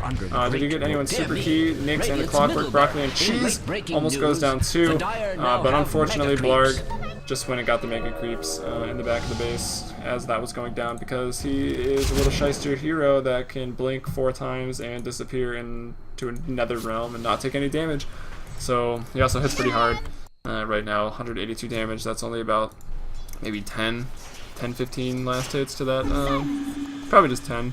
Did you get anyone super key? Nyx and the Clockwork Broccoli and Cheese almost goes down too, but unfortunately Blarg just went and got the Mega Creeps in the back of the base as that was going down, because he is a little shyster hero that can blink 4 times and disappear into another realm and not take any damage. So he also hits pretty hard right now, 182 damage. That's only about maybe 10-15 last hits to that, probably just 10.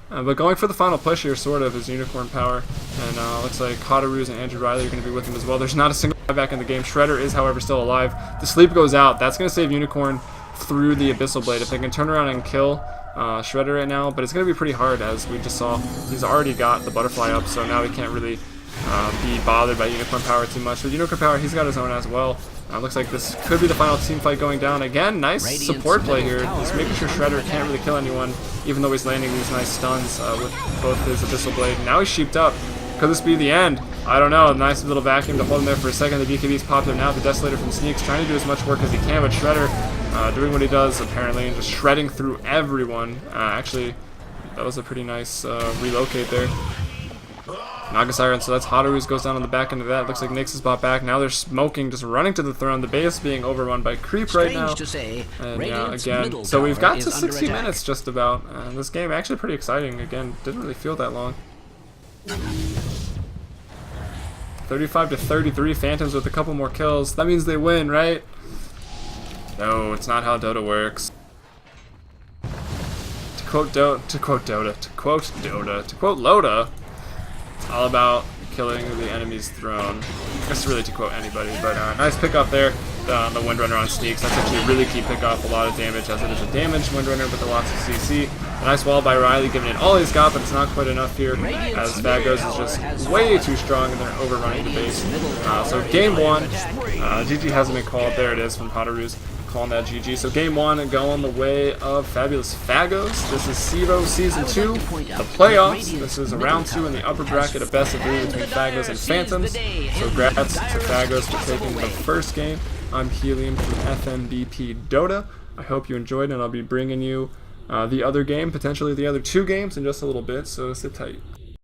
But going for the final push here, sort of, is Unicorn Power, and looks like Hotterus and Andrew Riley are going to be with him as well. There's not a single back in the game. Shredder is, however, still alive. The sleep goes out. That's going to save Unicorn through the Abyssal Blade. If they can turn around and kill Shredder right now, but it's going to be pretty hard, as we just saw. He's already got the Butterfly up, so now he can't really be bothered by Unicorn Power too much. With Unicorn Power, he's got his own as well. Looks like this could be the final team fight going down. Again, nice support play here. Just making sure Shredder can't really kill anyone, even though he's landing these nice stuns with both his Abyssal Blade. Now he's sheeped up. Could this be the end? I don't know. Nice little vacuum to hold him there for a second. The BKB's popped him now. The Desolator from Sneaks trying to do as much work as he can, but Shredder doing what he does apparently and just shredding through everyone. Actually, that was a pretty nice relocate there. Naga Siren, so that's Hotterus goes down on the back end of that. Looks like Nyx is bought back. Now they're smoking, just running to the throne. The base being overrun by creep right now. And yeah, again, so we've got to 60 minutes just about. This game actually pretty exciting. Again, didn't really feel that long. 35-33, Phantoms with a couple more kills. That means they win, right? No, it's not how Dota works. To quote Loda, it's all about killing the enemy's throne. That's really to quote anybody, but nice pick up there. The Windrunner on Sneaks. That's actually a really key pick up. A lot of damage, as it is a damaged Windrunner, but the lots of CC. A nice wall by Riley, giving it all he's got, but it's not quite enough here, as Phagos is just way too strong and they're overrunning the base. So game 1, GG hasn't been called. There it is from Hotterus, calling that GG. So game 1 going the way of Fabulous Phagos. This is CEVO Season 2, the playoffs. This is a round 2 in the upper bracket, a best of 3 between Phagos and Phantoms. So grats to Phagos for taking the first game. I'm Helium from FMBP Dota. I hope you enjoyed, and I'll be bringing you the other game, potentially the other 2 games in just a little bit, so sit tight.